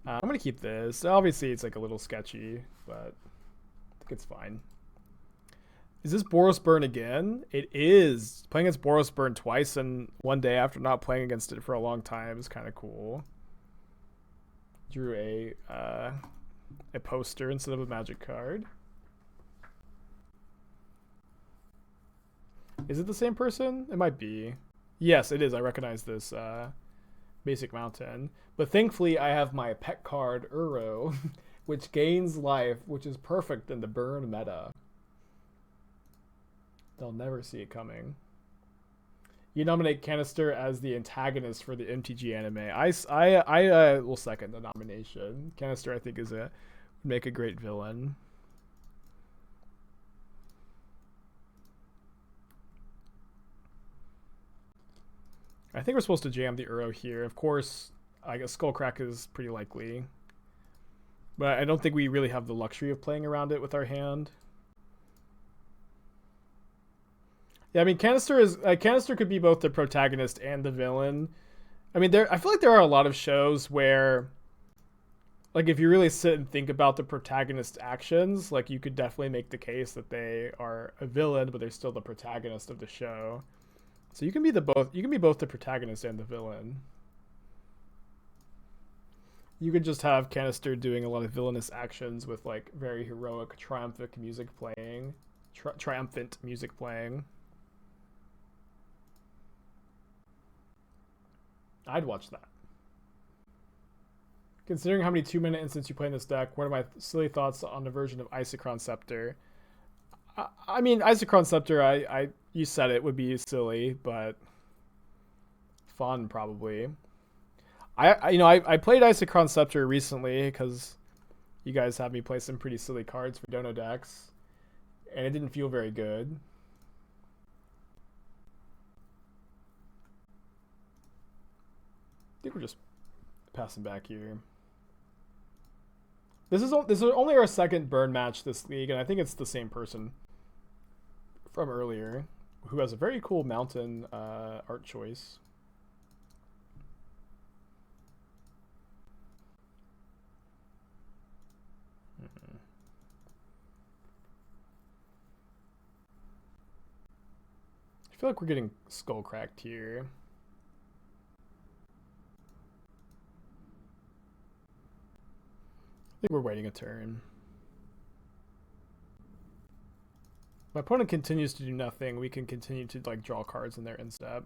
I'm gonna keep this. Obviously, it's like a little sketchy, but I think it's fine. Is this Boros Burn again? It is. Playing against Boros Burn twice in one day after not playing against it for a long time is kind of cool. Drew a poster instead of a magic card. Is it the same person? It might be. Yes, it is. I recognize this basic mountain. But thankfully, I have my pet card, Uro, which gains life, which is perfect in the burn meta. They'll never see it coming. You nominate Canister as the antagonist for the MTG anime. I will second the nomination. Canister, I think, would make a great villain. I think we're supposed to jam the Uro here. Of course, I guess Skullcrack is pretty likely. But I don't think we really have the luxury of playing around it with our hand. Yeah, I mean, Canister could be both the protagonist and the villain. I mean, I feel like there are a lot of shows where, like, if you really sit and think about the protagonist's actions, like, you could definitely make the case that they are a villain, but they're still the protagonist of the show. So you can be both the protagonist and the villain. You could just have Canister doing a lot of villainous actions with, like, very heroic, triumphant music playing. I'd watch that. Considering how many 2-minute instants you play in this deck, what are my silly thoughts on the version of Isochron Scepter? I mean, Isochron Scepter, you said it would be silly, but fun probably. I played Isochron Scepter recently because you guys had me play some pretty silly cards for Dono decks, and it didn't feel very good. I think we're just passing back here. This is only our second burn match this league, and I think it's the same person from earlier who has a very cool mountain art choice. I feel like we're getting skull cracked here. I think we're waiting a turn. My opponent continues to do nothing. We can continue to, like, draw cards in their end step.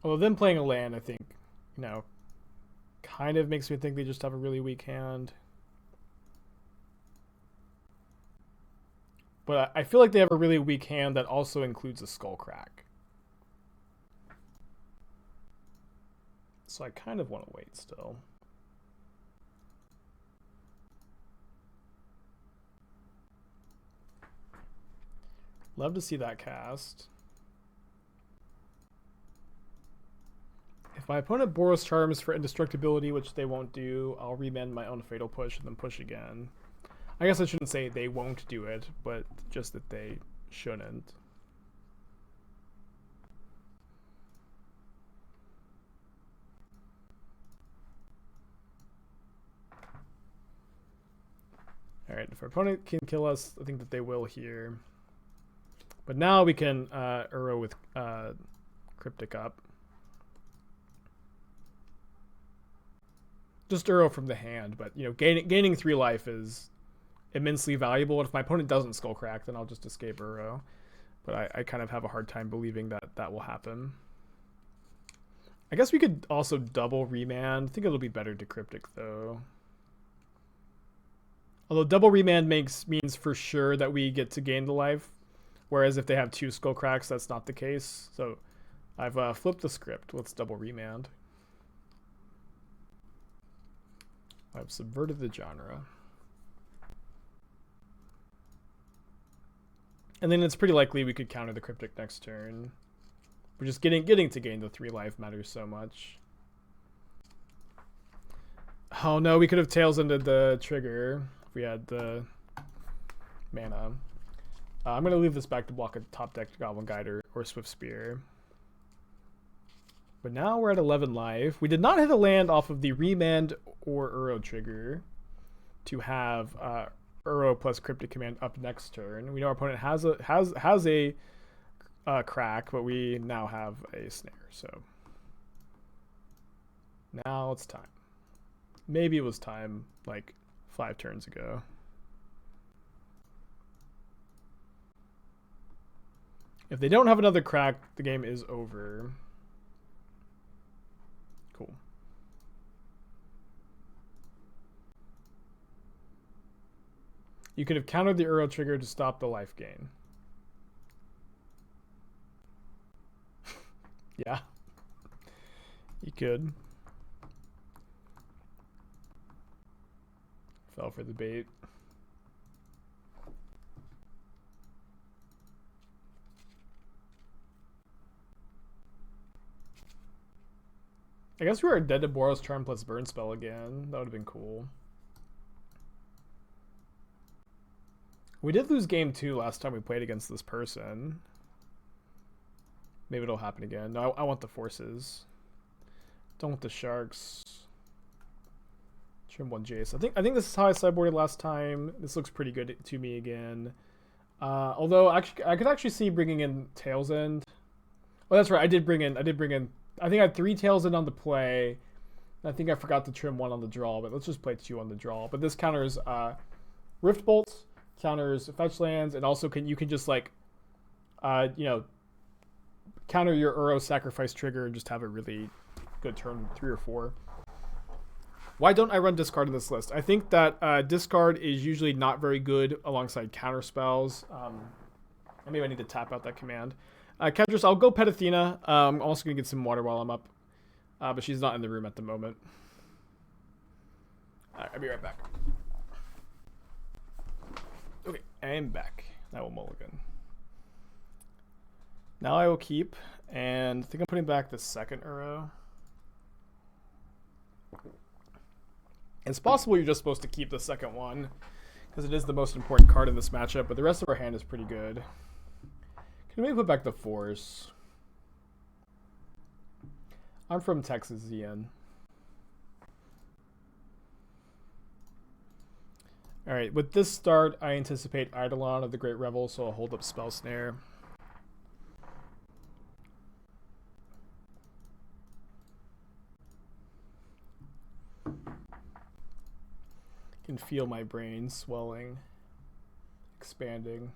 Although them playing a land, I think, kind of makes me think they just have a really weak hand. But I feel like they have a really weak hand that also includes a skull crack. So I kind of want to wait still. Love to see that cast. If my opponent Boros Charms for indestructibility, which they won't do, I'll remand my own Fatal Push and then push again. I guess I shouldn't say they won't do it, but just that they shouldn't. Alright, if our opponent can kill us, I think that they will here. But now we can Uro with Cryptic up. Just Uro from the hand, but gaining 3 life is immensely valuable. And if my opponent doesn't skull crack, then I'll just escape Uro. But I kind of have a hard time believing that will happen. I guess we could also double Remand. I think it'll be better to Cryptic though. Although double Remand means for sure that we get to gain the life. Whereas if they have 2 skull cracks, that's not the case. So I've flipped the script. Let's double Remand. I've subverted the genre. And then it's pretty likely we could counter the Cryptic next turn. We're just getting to gain the 3 life matters so much. Oh no, we could have Tails ended the trigger if we had the mana. I'm going to leave this back to block a top deck Goblin Guide or Swift Spear. But now we're at 11 life. We did not hit a land off of the Remand or Uro trigger to have Uro plus Cryptic Command up next turn. We know our opponent has a crack, but we now have a snare. So now it's time. Maybe it was time like 5 turns ago. If they don't have another crack, the game is over. Cool. You could have countered the Uro trigger to stop the life gain. Yeah. You could. Fell for the bait. I guess we were dead to Oboro's Charm plus Burn Spell again. That would have been cool. We did lose game 2 last time we played against this person. Maybe it'll happen again. No, I want the forces. Don't want the sharks. Trim 1 Jace. I think this is how I sideboarded last time. This looks pretty good to me again. Although I could actually see bringing in Tails End. Oh, that's right. I did bring in. I think I had 3 Tails End on the play. I think I forgot to trim 1 on the draw, but let's just play 2 on the draw. But this counters Rift Bolts, counters fetch lands, and also you can just like, you know, counter your Uro sacrifice trigger and just have a really good turn 3 or 4. Why don't I run discard in this list? I think that discard is usually not very good alongside counter spells. Maybe I need to tap out that command. Kedris, I'll go Pet Athena. I'm also going to get some water while I'm up. But she's not in the room at the moment. I'll be right back. Okay, I'm back. I will mulligan. Now I will keep, and I think I'm putting back the second Uro. It's possible you're just supposed to keep the second one, because it is the most important card in this matchup, but the rest of our hand is pretty good. Can we put back the Force? I'm from Texas, Ian. Alright, with this start, I anticipate Eidolon of the Great Revel, so I'll hold up Spell Snare. Can feel my brain swelling, expanding.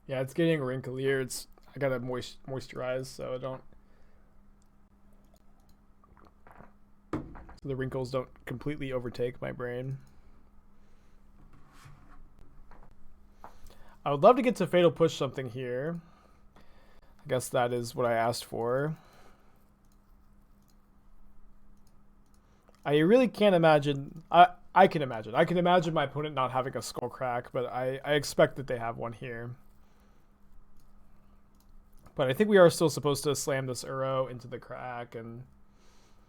Yeah, it's getting wrinklier. I gotta moisturize so the wrinkles don't completely overtake my brain. I would love to get to Fatal Push something here. I guess that is what I asked for. I really can't imagine. I can imagine. I can imagine my opponent not having a skull crack, but I expect that they have one here. But I think we are still supposed to slam this Uro into the crack, and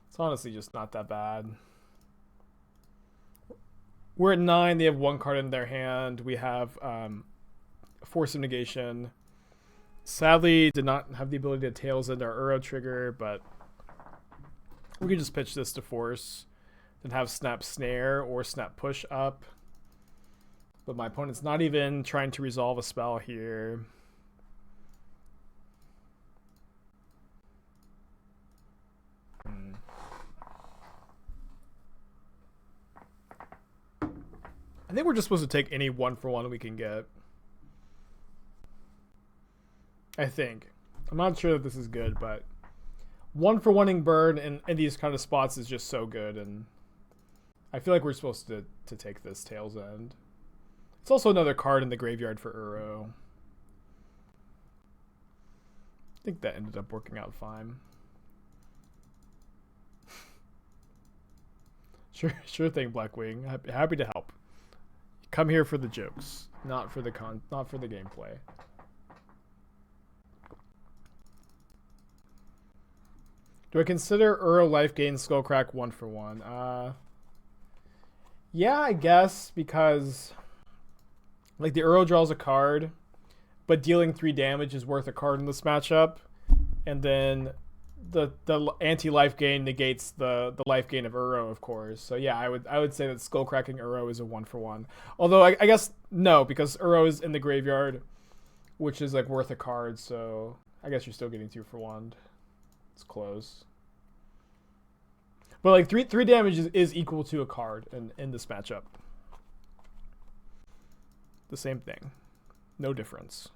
it's honestly just not that bad. We're at 9. They have 1 card in their hand. We have Force of Negation. Sadly, did not have the ability to Tails End our Uro trigger, but we can just pitch this to Force, then have Snap Snare or Snap Push up. But my opponent's not even trying to resolve a spell here. I think we're just supposed to take any 1-for-1 we can get. I think. I'm not sure that this is good, but 1-for-1ing burn in these kind of spots is just so good, and I feel like we're supposed to take this Tails End. It's also another card in the graveyard for Uro. I think that ended up working out fine. Sure thing, Blackwing. Happy to help. Come here for the jokes, not for the gameplay. Do I consider Uro life gain Skullcrack 1-for-1? Yeah, I guess, because like the Uro draws a card, but dealing 3 damage is worth a card in this matchup, and then the anti-life gain negates the life gain of Uro, of course. So yeah, I would say that Skullcracking Uro is a 1-for-1. Although I guess no, because Uro is in the graveyard, which is like worth a card. So I guess you're still getting 2-for-1. It's close. But like 3 damage is equal to a card in this matchup. The same thing. No difference.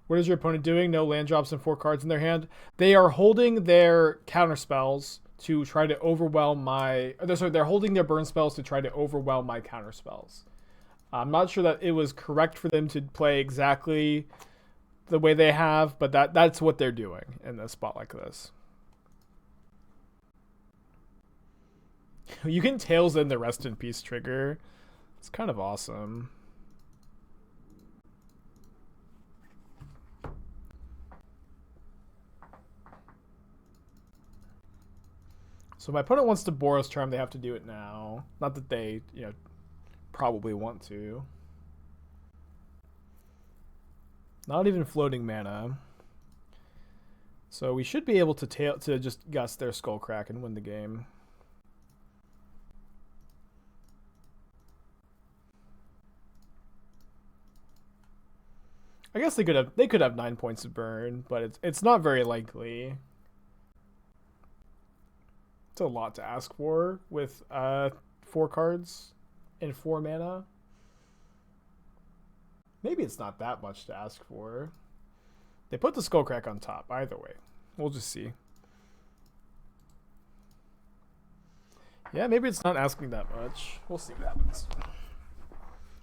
What is your opponent doing? No land drops and 4 cards in their hand. They are holding their counter spells to try to overwhelm my... Sorry, they're holding their burn spells to try to overwhelm my counter spells. I'm not sure that it was correct for them to play exactly the way they have, but that's what they're doing in a spot like this. You can Tails in the Rest in Peace trigger. It's kind of awesome. So my opponent wants to Boros Charm, they have to do it now. Not that they, probably want to. Not even floating mana. So we should be able to just gust their Skullcrack and win the game. I guess they could have 9 points of burn, but it's not very likely. It's a lot to ask for with 4 cards and 4 mana. Maybe it's not that much to ask for. They put the Skullcrack on top. Either way, we'll just see. Yeah, maybe it's not asking that much. We'll see what happens.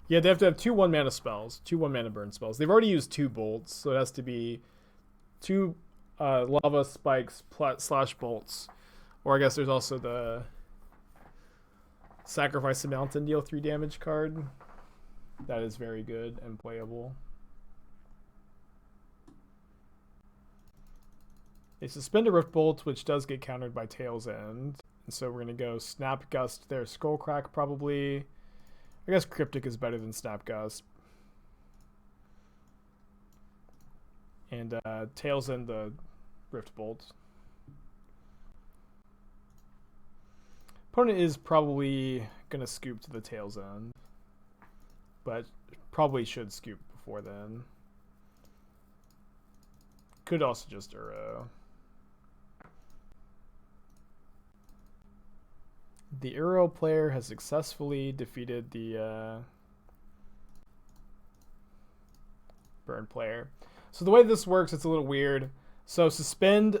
Yeah, they have to have 2 1-mana spells, 2 1-mana burn spells. They've already used 2 bolts, so it has to be 2 lava spikes / bolts. Or I guess there's also the Sacrifice a Mountain, deal 3 damage card. That is very good and playable. They suspend a Rift Bolt, which does get countered by Tail's End. And so we're going to go Snap Gust their Skullcrack probably. I guess Cryptic is better than Snap Gust. And Tail's End the Rift Bolt. Opponent is probably going to scoop to the Tail's End, but probably should scoop before then. Could also just Uro. The Uro player has successfully defeated the burn player. So the way this works, it's a little weird. So suspend...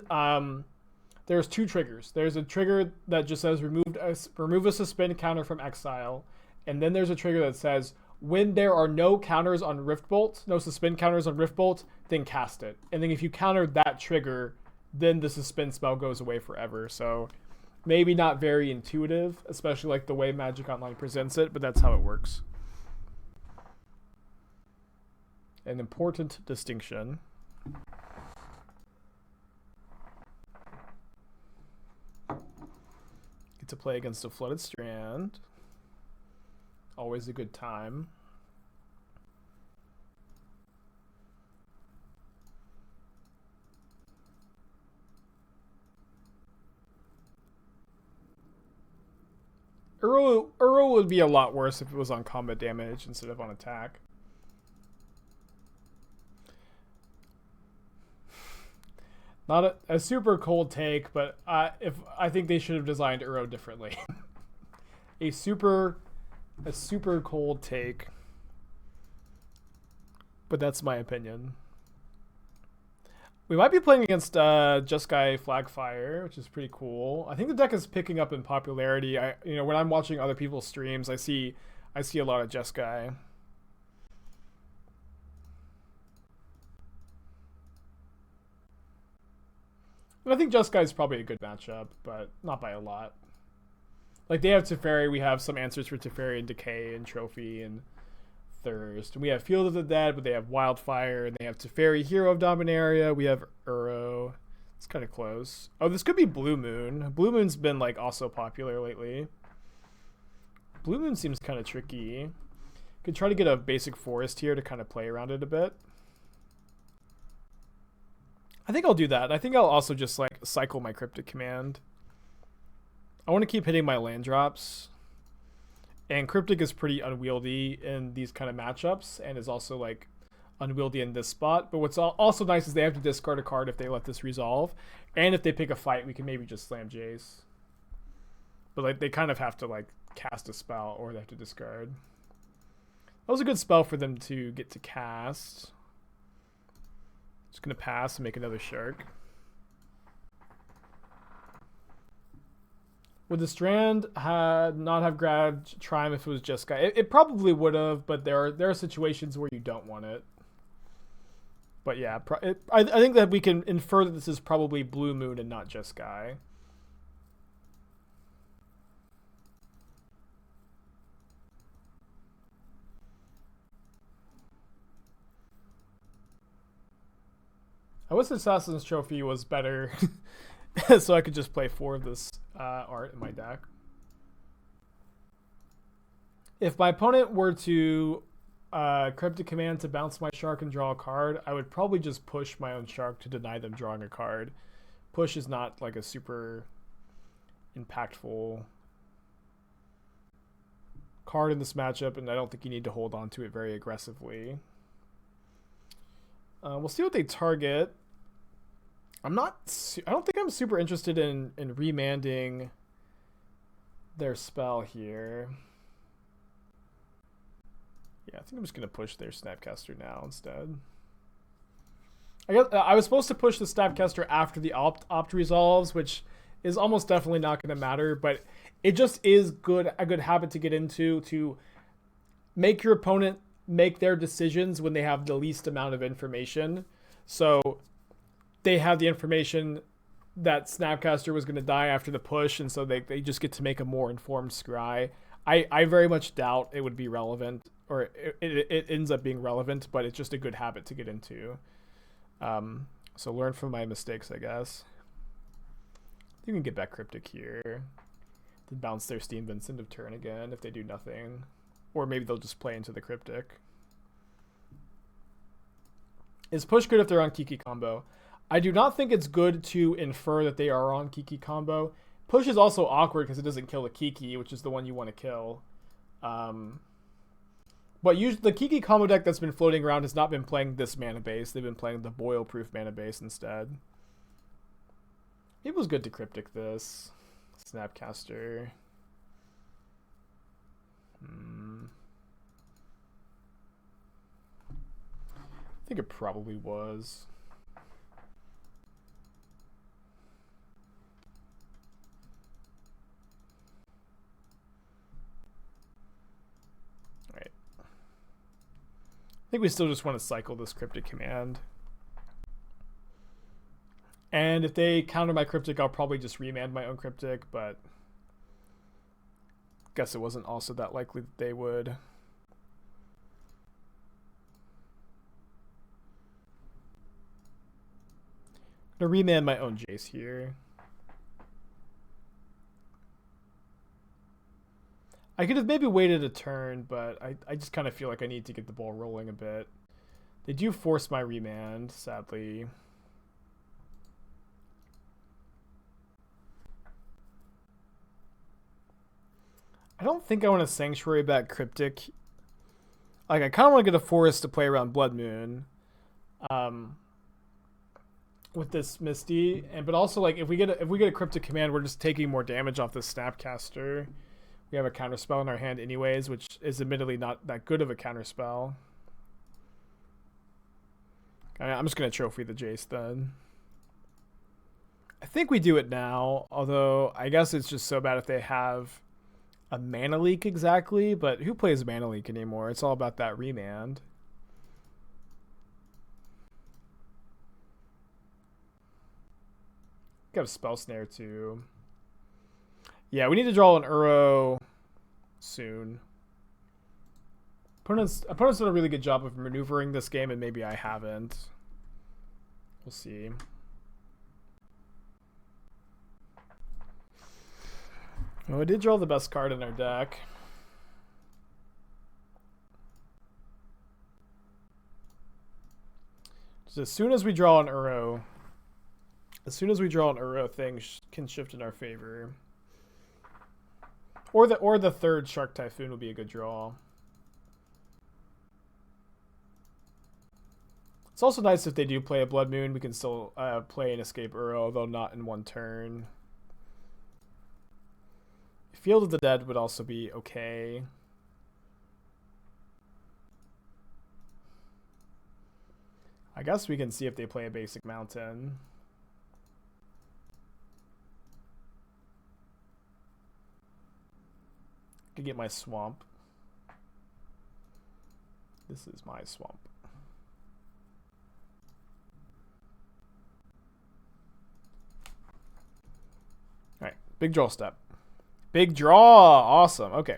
there's 2 triggers. There's a trigger that just says remove a suspend counter from exile. And then there's a trigger that says when there are no counters on Rift Bolt, no suspend counters on Rift Bolt, then cast it. And then if you counter that trigger, then the suspend spell goes away forever. So maybe not very intuitive, especially like the way Magic Online presents it, but that's how it works. An important distinction. To play against a Flooded Strand. Always a good time. Uro would be a lot worse if it was on combat damage instead of on attack. Not a super cold take, but I think they should have designed Uro differently. a super cold take, but that's my opinion. We might be playing against Jeskai Flagfire, which is pretty cool. I think the deck is picking up in popularity. When I'm watching other people's streams, I see a lot of Jeskai. I think Jeskai is probably a good matchup, but not by a lot. Like, they have Teferi, we have some answers for Teferi and Decay and Trophy and Thirst. We have Field of the Dead, but they have Wildfire, and they have Teferi, Hero of Dominaria. We have Uro. It's kind of close. Oh, this could be Blue Moon. Blue Moon's been like also popular lately. Blue Moon seems kind of tricky. Could try to get a basic forest here to kind of play around it a bit. I think I'll do that. I think I'll also just like cycle my Cryptic Command. I want to keep hitting my land drops. And Cryptic is pretty unwieldy in these kind of matchups and is also like unwieldy in this spot. But what's also nice is they have to discard a card if they let this resolve. And if they pick a fight, we can maybe just slam Jace. But like they kind of have to like cast a spell or they have to discard. That was a good spell for them to get to cast. Just going to pass and make another Shark. Would the Strand not have grabbed Triumph if it was just Guy? It probably would have, but there are situations where you don't want it. But yeah, I think that we can infer that this is probably Blue Moon and not just Guy. I wish Assassin's Trophy was better, so I could just play 4 of this art in my deck. If my opponent were to Cryptic Command to bounce my Shark and draw a card, I would probably just push my own Shark to deny them drawing a card. Push is not like a super impactful card in this matchup, and I don't think you need to hold on to it very aggressively. We'll see what they target. I don't think I'm super interested in remanding their spell here. Yeah, I think I'm just gonna push their Snapcaster now instead. I was supposed to push the Snapcaster after the opt resolves, which is almost definitely not going to matter, but it just is a good habit to get into, to make your opponent make their decisions when they have the least amount of information. So they have the information that Snapcaster was going to die after the push, and so they just get to make a more informed scry. I very much doubt it would be relevant, or it ends up being relevant, but it's just a good habit to get into. So learn from my mistakes, I guess. You can get back Cryptic here. Then bounce their Steam Vincent of turn again if they do nothing. Or maybe they'll just play into the Cryptic. Is push good if they're on Kiki combo? I do not think it's good to infer that they are on Kiki combo. Push is also awkward because it doesn't kill the Kiki, which is the one you want to kill. But usually the Kiki combo deck that's been floating around has not been playing this mana base. They've been playing the Boil-proof mana base instead. It was good to Cryptic this. Snapcaster. I think it probably was. Alright. I think we still just want to cycle this Cryptic Command. And if they counter my Cryptic, I'll probably just remand my own Cryptic, but guess it wasn't also that likely that they would. I'm gonna remand my own Jace here. I could have maybe waited a turn, but I just kind of feel like I need to get the ball rolling a bit. They do force my remand, sadly. I don't think I want to Sanctuary back Cryptic. Like, I kind of want to get a forest to play around Blood Moon. With this Misty, but also like if we get a Cryptic Command, we're just taking more damage off this Snapcaster. We have a counterspell in our hand anyways, which is admittedly not that good of a counterspell. I'm just gonna trophy the Jace then. I think we do it now, although I guess it's just so bad if they have a mana leak exactly, but who plays mana leak anymore? It's all about that remand. Have Spell Snare too. Yeah, we need to draw an Uro soon. Opponents done a really good job of maneuvering this game, and maybe I haven't. We'll see. Well, we did draw the best card in our deck. So as soon as we draw an Uro, things can shift in our favor. Or the third Shark Typhoon will be a good draw. It's also nice if they do play a Blood Moon, we can still play an Escape Uro, though not in one turn. Field of the Dead would also be okay. I guess we can see if they play a basic mountain. Could get my swamp. This is my swamp. All right, big draw step. Big draw, awesome. Okay.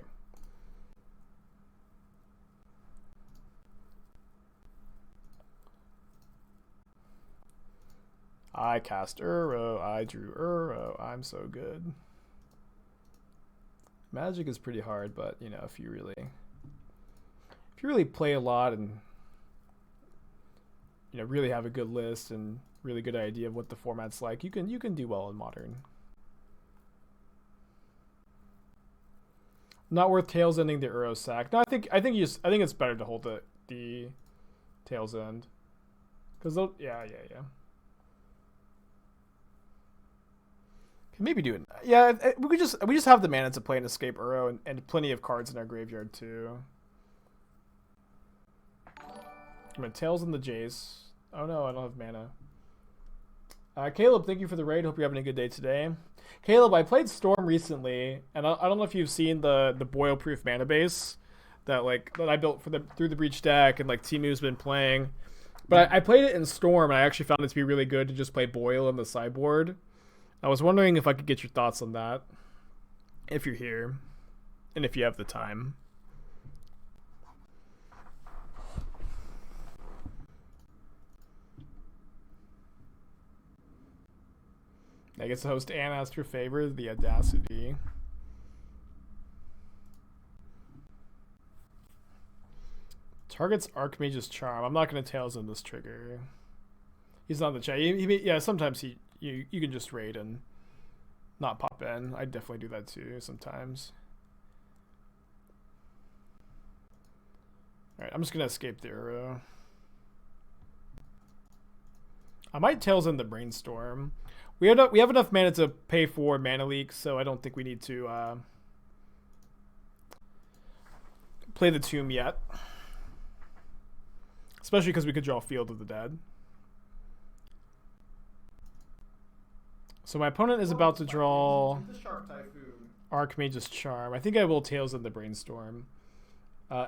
I cast Uro, I drew Uro, I'm so good. Magic is pretty hard, but you know, if you really play a lot and you know, really have a good list and really good idea of what the format's like, you can do well in Modern. Not worth tails ending the Uro sack. No, I think it's better to hold the tails end. Cause yeah. Can maybe do it. Yeah, we just have the mana to play an Escape Uro and plenty of cards in our graveyard too. I'm gonna tails in the Jace. Oh no, I don't have mana. Caleb, thank you for the raid. Hope you're having a good day today. Caleb, I played Storm recently, and I don't know if you've seen the boil-proof mana base that I built for through the Breach deck, and like Timu's been playing. But I played it in Storm, and I actually found it to be really good to just play boil in the sideboard. I was wondering if I could get your thoughts on that, if you're here, and if you have the time. I guess the host Anne asked her favor, the audacity. Targets Archmage's Charm. I'm not going to tails in this trigger. He's not in the chat. Yeah, sometimes you can just raid and not pop in. I definitely do that too sometimes. Alright, I'm just going to escape the Uro. I might tails in the Brainstorm. We have enough mana to pay for mana leak, so I don't think we need to play the Tomb yet. Especially because we could draw Field of the Dead. So my opponent is about to draw Archmage's Charm. I think I will tails in the Brainstorm.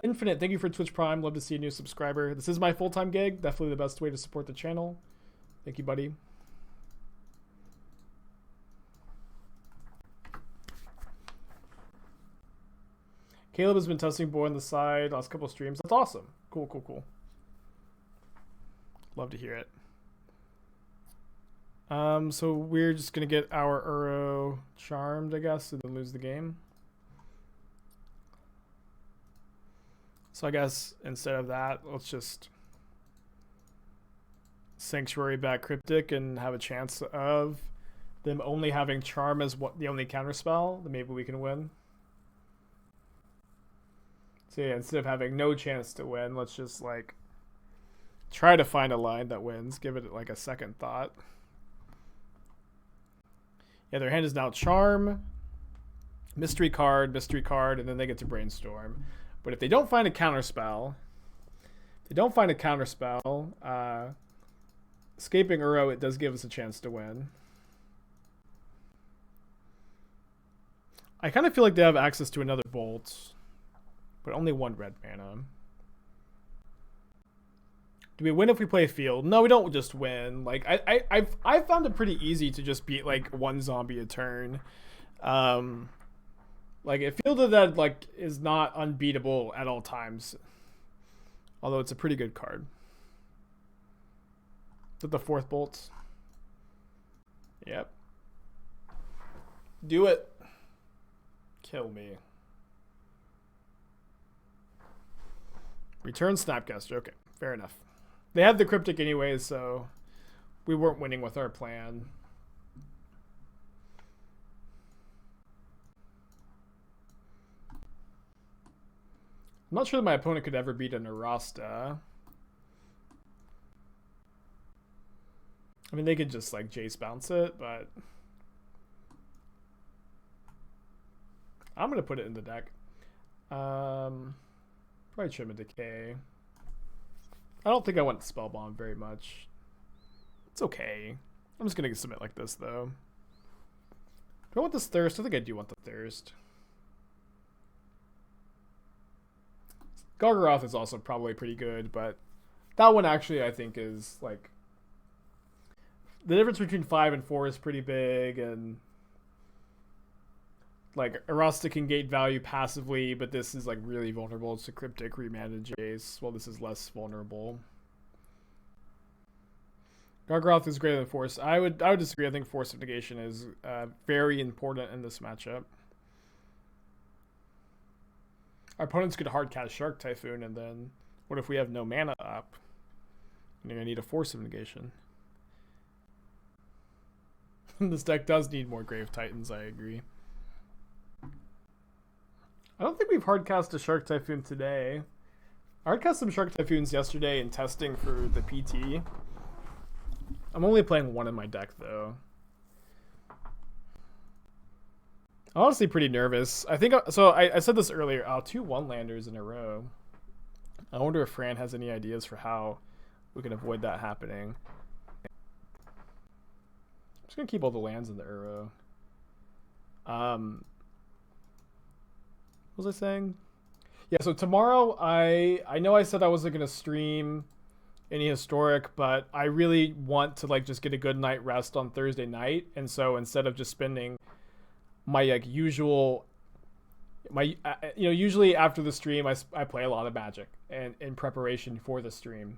Infinite, thank you for Twitch Prime. Love to see a new subscriber. This is my full-time gig. Definitely the best way to support the channel. Thank you, buddy. Caleb has been testing boy on the side last couple of streams. That's awesome. Cool. Love to hear it. So we're just gonna get our Uro charmed, I guess, and then lose the game. So I guess instead of that, let's just Sanctuary back Cryptic and have a chance of them only having Charm as the only counterspell. Then maybe we can win. So yeah, instead of having no chance to win, let's just like try to find a line that wins. Give it like a second thought. Yeah, their hand is now Charm, mystery card, and then they get to Brainstorm. But if they don't find a counterspell, escaping Uro, it does give us a chance to win. I kind of feel like they have access to another Bolt, but only one red mana. Do we win if we play Field? No, we don't just win. Like I've found it pretty easy to just beat like one zombie a turn. Like if Field of that like is not unbeatable at all times. Although it's a pretty good card. Is it the 4th bolt? Yep. Do it. Kill me. Return Snapcaster. Okay, fair enough. They had the Cryptic anyway, so we weren't winning with our plan. I'm not sure that my opponent could ever beat an Arasta. I mean, they could just like Jace bounce it, but I'm going to put it in the deck. Probably trim a Decay. I don't think I want Spellbomb very much. It's okay. I'm just going to submit like this, though. Do I want this Thirst? I think I do want the Thirst. Gargaroth is also probably pretty good, but that one actually I think is like... The difference between 5 and 4 is pretty big, and like Arasta can gate value passively, but this is like really vulnerable to Cryptic, Remand, and Jace. Well, this is less vulnerable. Gargaroth is greater than Force. I would disagree. I think Force of Negation is very important in this matchup. Our opponents could hard cast Shark Typhoon, and then what if we have no mana up? You're gonna need a Force of Negation. This deck does need more Grave Titans, I agree. I don't think we've hardcast a Shark Typhoon today. I hardcast some Shark Typhoons yesterday in testing for the PT. I'm only playing one in my deck, though. I'm honestly pretty nervous. I think so. I said this earlier. 2 1-landers in a row. I wonder if Fran has any ideas for how we can avoid that happening. I'm just gonna keep all the lands in the Uro. What was I saying? Yeah, so tomorrow I know I said I wasn't gonna stream any historic, but I really want to like just get a good night rest on Thursday night, and so instead of just spending my like usual usually after the stream I play a lot of Magic and in preparation for the stream,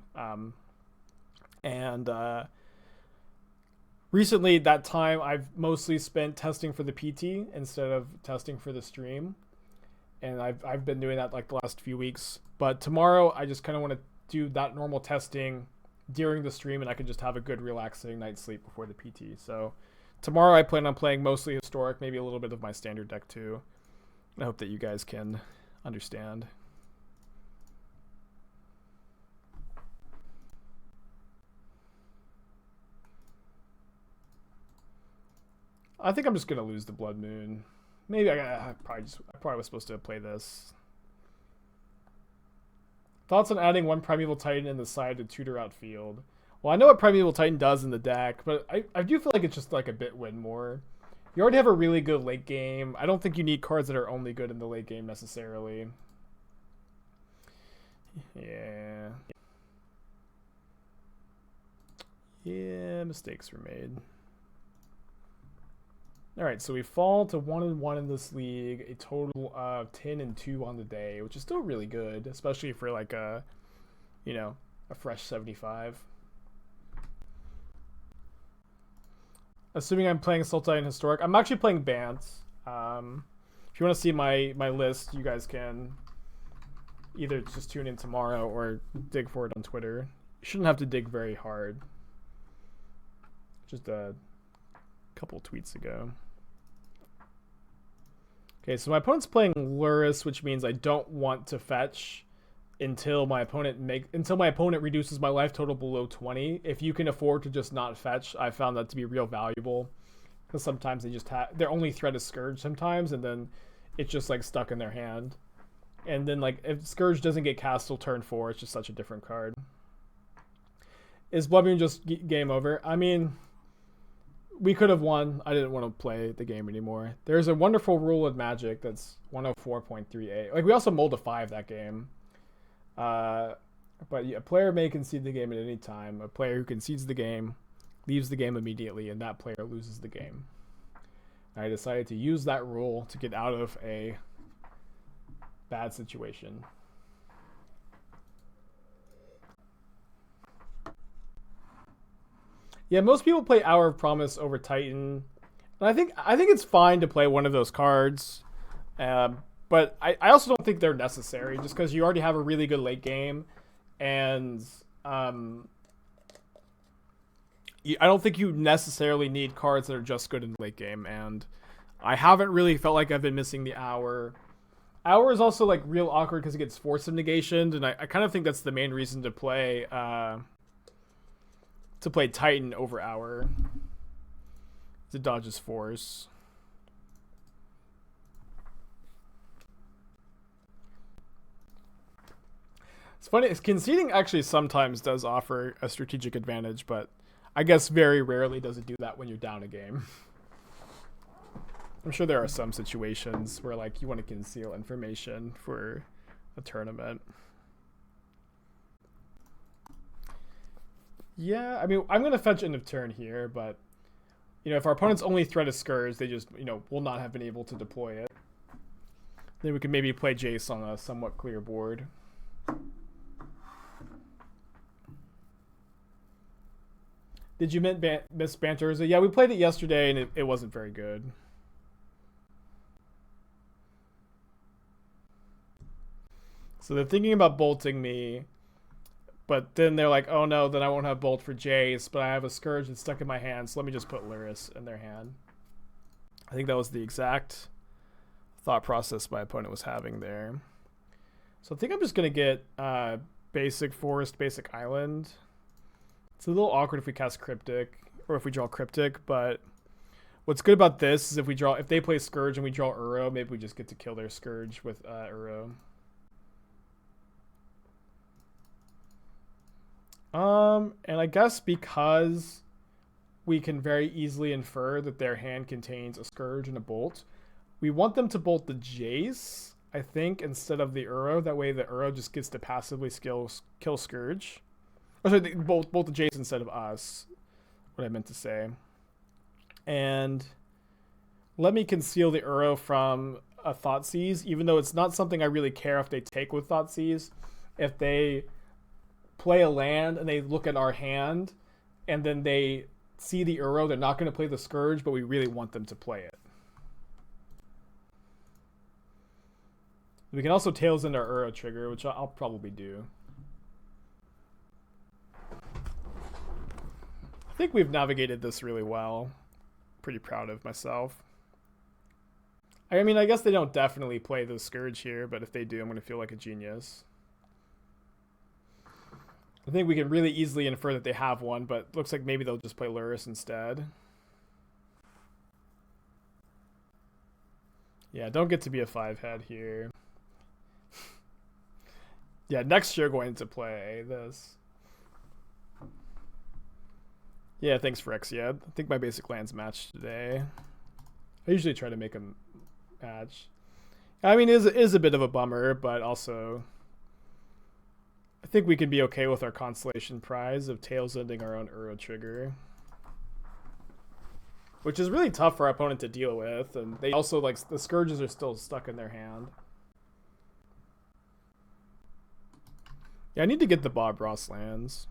recently that time I've mostly spent testing for the PT instead of testing for the stream, and I've been doing that like the last few weeks. But tomorrow I just kind of want to do that normal testing during the stream, and I can just have a good relaxing night's sleep before the PT. So tomorrow I plan on playing mostly historic, maybe a little bit of my standard deck too. I hope that you guys can understand. I think I'm just gonna lose the Blood Moon. Maybe I probably was supposed to play this. Thoughts on adding 1 Primeval Titan in the side to tutor out field? Well, I know what Primeval Titan does in the deck, but I do feel like it's just like a bit win more. You already have a really good late game. I don't think you need cards that are only good in the late game necessarily. Yeah. Yeah, mistakes were made. Alright, so we fall to 1-1 in this league, a total of 10-2 on the day, which is still really good, especially for like a, a fresh 75. Assuming I'm playing Sultai and Historic. I'm actually playing Bant. If you want to see my list, you guys can either just tune in tomorrow or dig for it on Twitter. You shouldn't have to dig very hard. Just a couple tweets ago. Okay, so my opponent's playing Lurrus, which means I don't want to fetch until my opponent reduces my life total below 20. If you can afford to just not fetch, I found that to be real valuable, because sometimes they just their only threat is Scourge sometimes, and then it's just like stuck in their hand. And then like if Scourge doesn't get cast till turn 4, it's just such a different card. Is Blood Moon just game over? I mean, we could have won. I didn't want to play the game anymore. There's a wonderful rule of Magic that's 104.38. Like we also mulled a 5 that game. But a player may concede the game at any time. A player who concedes the game leaves the game immediately, and that player loses the game. I decided to use that rule to get out of a bad situation. Yeah, most people play Hour of Promise over Titan, and I think it's fine to play one of those cards, but I also don't think they're necessary just because you already have a really good late game, and I don't think you necessarily need cards that are just good in the late game, and I haven't really felt like I've been missing the Hour. Hour is also like real awkward because it gets Force of Negation, and I kind of think that's the main reason to play Titan over Hour. To dodge his Force. It's funny, conceding actually sometimes does offer a strategic advantage, but I guess very rarely does it do that when you're down a game. I'm sure there are some situations where like you want to conceal information for a tournament. Yeah, I mean, I'm going to fetch end of turn here, but if our opponent's only threat is Scourge, they just, will not have been able to deploy it. Then we could maybe play Jace on a somewhat clear board. Did you miss Banter? Yeah, we played it yesterday and it wasn't very good. So they're thinking about bolting me, but then they're like, oh no, then I won't have bolt for Jace, but I have a Scourge that's stuck in my hand, so let me just put Luris in their hand. I think that was the exact thought process my opponent was having there. So I think I'm just going to get basic Forest, basic Island. It's a little awkward if we cast Cryptic, or if we draw Cryptic, but what's good about this is if they play Scourge and we draw Uro, maybe we just get to kill their Scourge with Uro. And I guess because we can very easily infer that their hand contains a Scourge and a Bolt, we want them to bolt the Jace, I think, instead of the Uro. That way the Uro just gets to passively kill Scourge. Or sorry, bolt the Jace instead of us, what I meant to say. And let me conceal the Uro from a Thoughtseize, even though it's not something I really care if they take with Thoughtseize. If they play a land and they look at our hand and then they see the Uro, they're not going to play the Scourge, but we really want them to play it. We can also Tails into our Uro trigger, which I'll probably do. I think we've navigated this really well. Pretty proud of myself. I mean, I guess they don't definitely play the Scourge here, but if they do, I'm going to feel like a genius. I think we can really easily infer that they have one, but it looks like maybe they'll just play Luris instead. Yeah, don't get to be a 5-head here. Yeah, next you're going to play this. Yeah, thanks for Exia. I think my basic lands matched today. I usually try to make them match. I mean, it is a bit of a bummer, but also I think we can be okay with our consolation prize of Tails ending our own Uro trigger. Which is really tough for our opponent to deal with, and they also, like, the Scourges are still stuck in their hand. Yeah, I need to get the Bob Ross lands.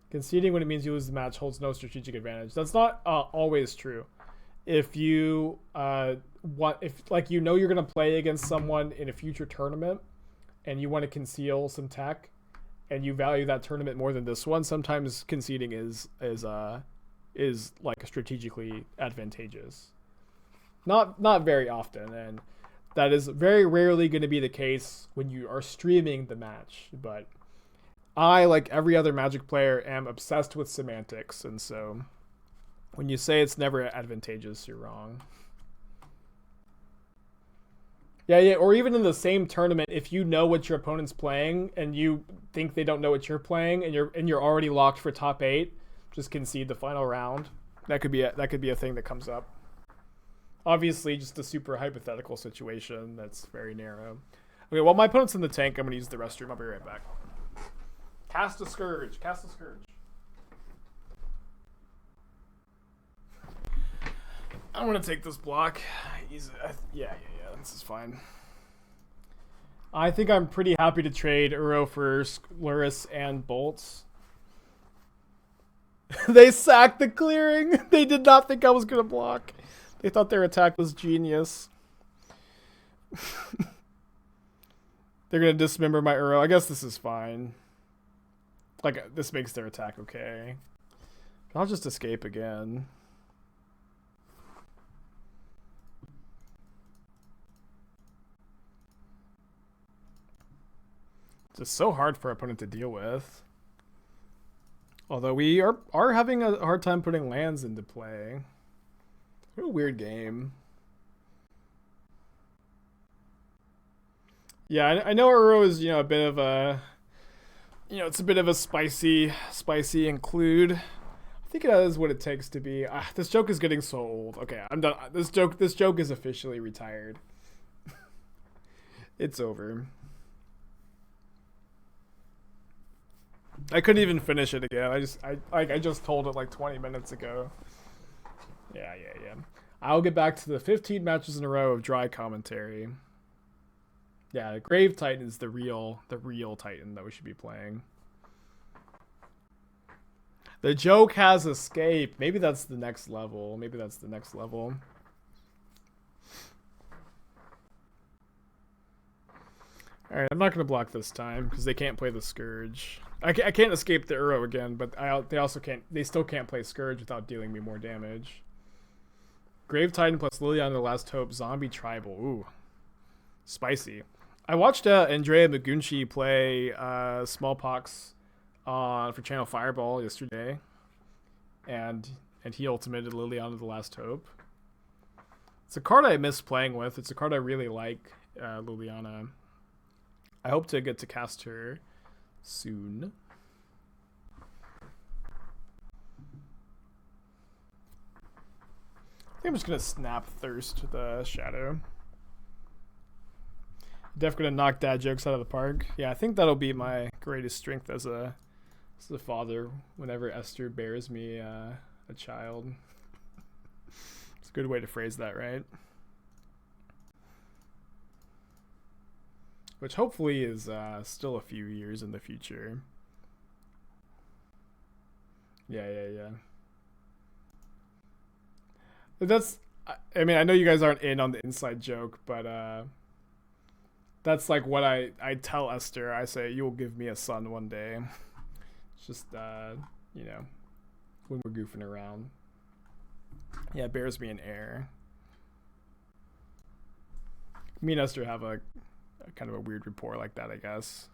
Conceding when it means you lose the match holds no strategic advantage. That's not always true. If you you're gonna play against someone in a future tournament, and you want to conceal some tech, and you value that tournament more than this one, sometimes conceding is like strategically advantageous. Not very often, and that is very rarely going to be the case when you are streaming the match. But I, like every other Magic player, am obsessed with semantics, and so when you say it's never advantageous, you're wrong. Yeah, or even in the same tournament, if you know what your opponent's playing and you think they don't know what you're playing, and you're already locked for top 8, just concede the final round. That could be a thing that comes up. Obviously, just a super hypothetical situation that's very narrow. Okay, while my opponent's in the tank, I'm going to use the restroom. I'll be right back. Cast a Scourge. Cast a Scourge. I'm going to take this block. Yeah. This is fine. I think I'm pretty happy to trade Uro for Luris and Bolts. They sacked the clearing. They did not think I was going to block. They thought their attack was genius. They're going to dismember my Uro. I guess this is fine. Like, this makes their attack okay. I'll just escape again. It's just so hard for our opponent to deal with. Although we are having a hard time putting lands into play. What a weird game. Yeah, I know Uro is, a bit of a... it's a bit of a spicy include. I think it is what it takes to be... this joke is getting so old. Okay, I'm done. This joke is officially retired. It's over. I couldn't even finish it again. I just told it like 20 minutes ago. Yeah. I'll get back to the 15 matches in a row of dry commentary. Yeah, Grave Titan is the real Titan that we should be playing. The joke has escaped. Maybe that's the next level. Alright, I'm not going to block this time because they can't play the Scourge. I can't escape the Uro again, but they still can't play Scourge without dealing me more damage. Grave Titan plus Liliana the Last Hope, Zombie Tribal. Ooh. Spicy. I watched Andrea Magunchi play Smallpox for Channel Fireball yesterday, and he ultimated Liliana the Last Hope. It's a card I miss playing with. It's a card I really like, Liliana. I hope to get to cast her soon. I think I'm just going to snap Thirst the Shadow. Definitely gonna knock dad jokes out of the park. Yeah, I think that'll be my greatest strength as a father whenever Esther bears me a child. It's a good way to phrase that, right? Which hopefully is still a few years in the future. Yeah. That's... I mean, I know you guys aren't in on the inside joke, but... that's like what I tell Esther. I say, you will give me a son one day. It's just, when we're goofing around. Yeah, it bears me an heir. Me and Esther have a kind of a weird rapport like that, I guess.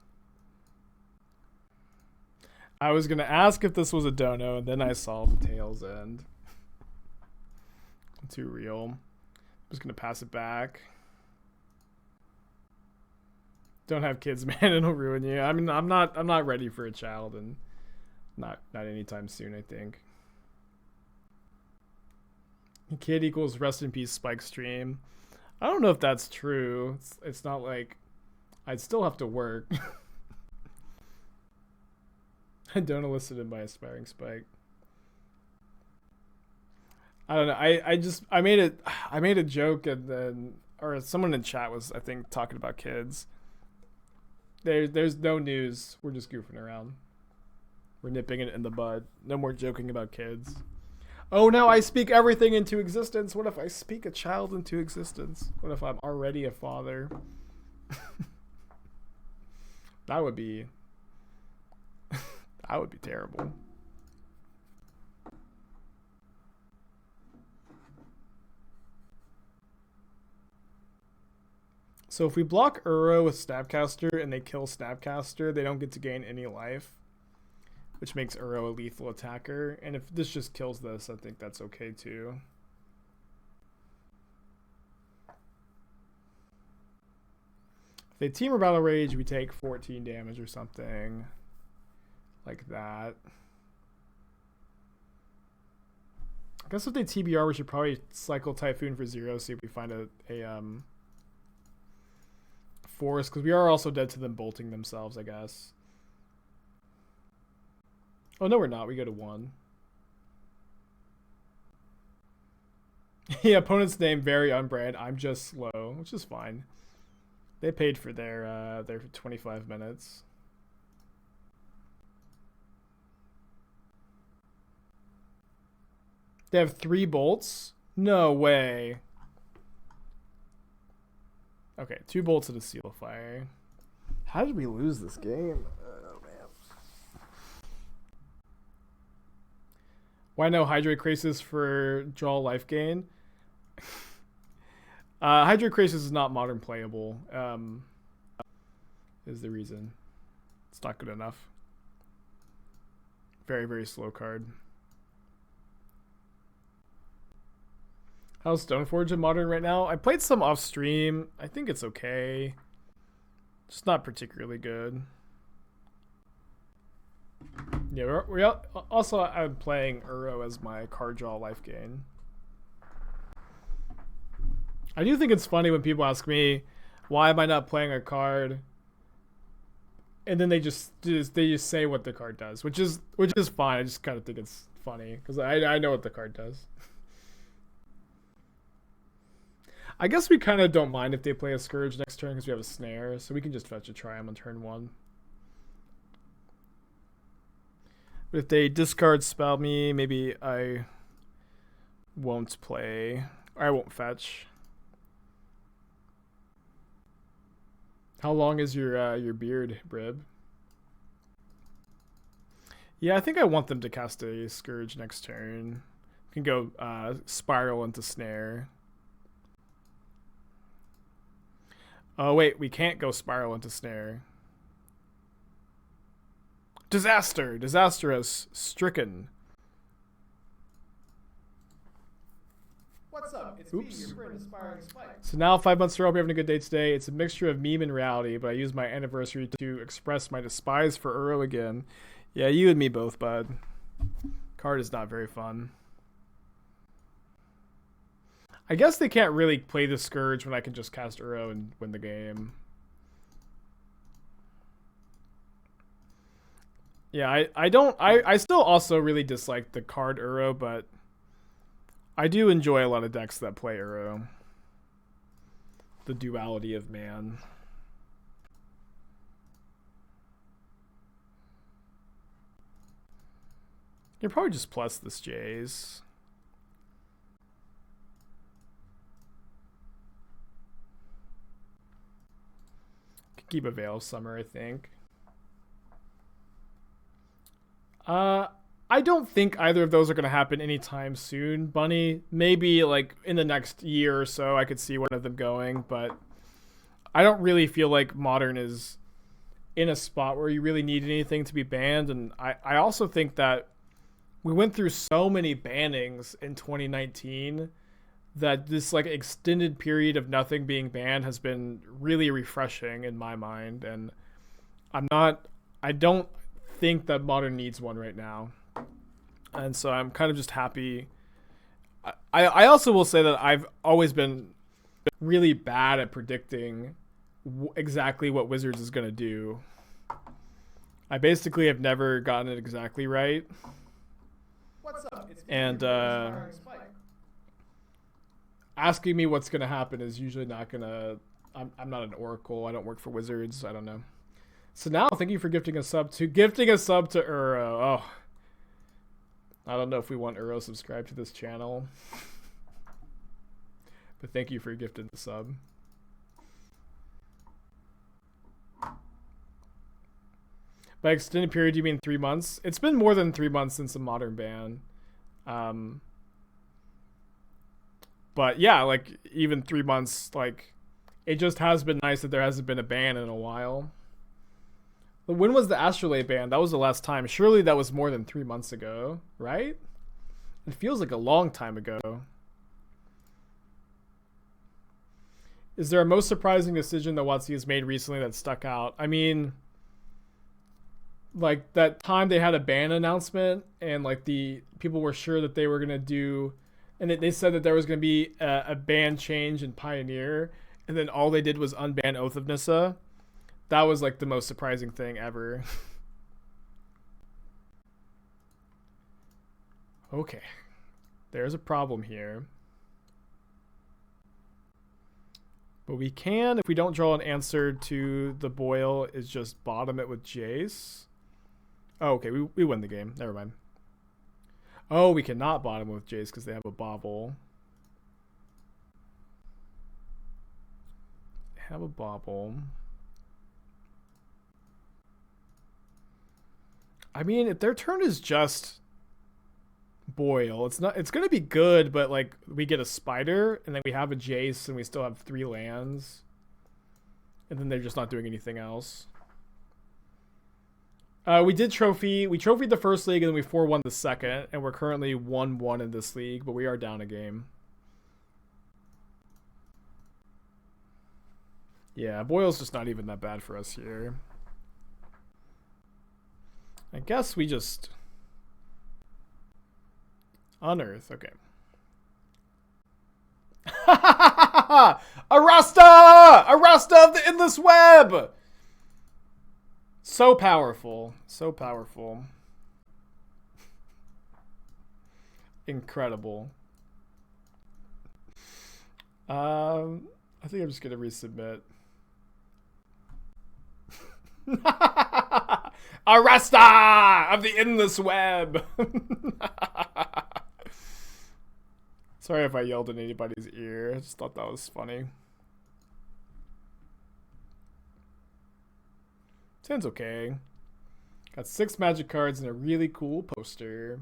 I was going to ask if this was a dono, and then I saw the tail's end. Too real. I'm just going to pass it back. Don't have kids, man. It'll ruin you. I mean, I'm not ready for a child, and not anytime soon, I think. Kid equals rest in peace Spike stream. I don't know if that's true. It's not like I'd still have to work. I don't elicit him by aspiring Spike. I don't know. I made a joke, and then, or someone in chat was, I think, talking about kids. There's no news. We're just goofing around. We're nipping it in the bud. No more joking about kids. Oh no, I speak everything into existence. What if I speak a child into existence? What if I'm already a father? That would be terrible. So if we block Uro with Snapcaster and they kill Snapcaster, they don't get to gain any life, which makes Uro a lethal attacker. And if this just kills this, I think that's okay too. If they Team or Battle Rage, we take 14 damage or something like that. I guess if they TBR, we should probably cycle Typhoon for 0, see if we find a force, because we are also dead to them bolting themselves, I guess. Oh, no, we're not. We go to 1. Yeah, opponent's name, very unbrand. I'm just slow, which is fine. They paid for their 25 minutes. They have 3 bolts? No way. Okay, 2 bolts and a seal fire. How did we lose this game? Oh, man. Why no Hydrate Crisis for draw life gain? Hydrate Crisis is not modern playable. Is the reason. It's not good enough. Very, very slow card. How's Stoneforge in Modern right now? I played some off stream. I think it's okay. Just not particularly good. Yeah, also I'm playing Uro as my card draw life gain. I do think it's funny when people ask me, why am I not playing a card? And then they just say what the card does, which is fine. I just kind of think it's funny because I know what the card does. I guess we kind of don't mind if they play a Scourge next turn because we have a Snare, so we can just fetch a Triome on turn 1. But if they discard Spell me, maybe I won't play, or I won't fetch. How long is your beard, Brib? Yeah, I think I want them to cast a Scourge next turn. We can go Spiral into Snare. Oh, wait, we can't go Spiral into Snare. Disaster! Disastrous. Stricken. What's up? It's me, your friend Aspiring Spike. So now, 5 months in a row, we're having a good day today. It's a mixture of meme and reality, but I use my anniversary to express my despise for Uro again. Yeah, you and me both, bud. Card is not very fun. I guess they can't really play the Scourge when I can just cast Uro and win the game. Yeah, I still also really dislike the card Uro, but I do enjoy a lot of decks that play Uro. The duality of man. You probably just plus this Jace. Keep a Veil of Summer, I think. I don't think either of those are going to happen anytime soon, Bunny. Maybe like in the next year or so I could see one of them going, but I don't really feel like Modern is in a spot where you really need anything to be banned. And I also think that we went through so many bannings in 2019 that this like extended period of nothing being banned has been really refreshing in my mind. And I don't think that Modern needs one right now. And so I'm kind of just happy. I also will say that I've always been really bad at predicting exactly what Wizards is going to do. I basically have never gotten it exactly right. What's up? It's and asking me what's going to happen is usually not going to... I'm not an oracle. I don't work for Wizards. I don't know. So now, thank you for gifting a sub to Uro. Oh, I don't know if we want Uro subscribed to this channel. But thank you for gifting the sub. By extended period, do you mean 3 months? It's been more than 3 months since the Modern ban. But yeah, like even 3 months, like it just has been nice that there hasn't been a ban in a while. But when was the Astrolabe ban? That was the last time. Surely that was more than 3 months ago, right? It feels like a long time ago. Is there a most surprising decision that WotC has made recently that stuck out? I mean, like that time they had a ban announcement and like the people were sure that they were going to do, and they said that there was going to be a ban change in Pioneer, and then all they did was unban Oath of Nissa. That was like the most surprising thing ever. Okay. There's a problem here. But we can, if we don't draw an answer to the boil, is just bottom it with Jace. Oh, okay, we win the game. Never mind. Oh, we cannot bottom with Jace because they have a bobble. They have a bobble. I mean, if their turn is just boil, it's going to be good, but like we get a spider and then we have a Jace and we still have 3 lands. And then they're just not doing anything else. We trophied the first league and then we 4-1 the second, and we're currently 1-1 in this league, but we are down a game. Yeah, boil's just not even that bad for us here. I guess we just unearth. Okay. Arasta! Arasta of the Endless Web! So powerful. So powerful. Incredible. I think I'm just going to resubmit. Arasta of the Endless Web! Sorry if I yelled in anybody's ear. I just thought that was funny. Sounds okay. Got 6 magic cards and a really cool poster.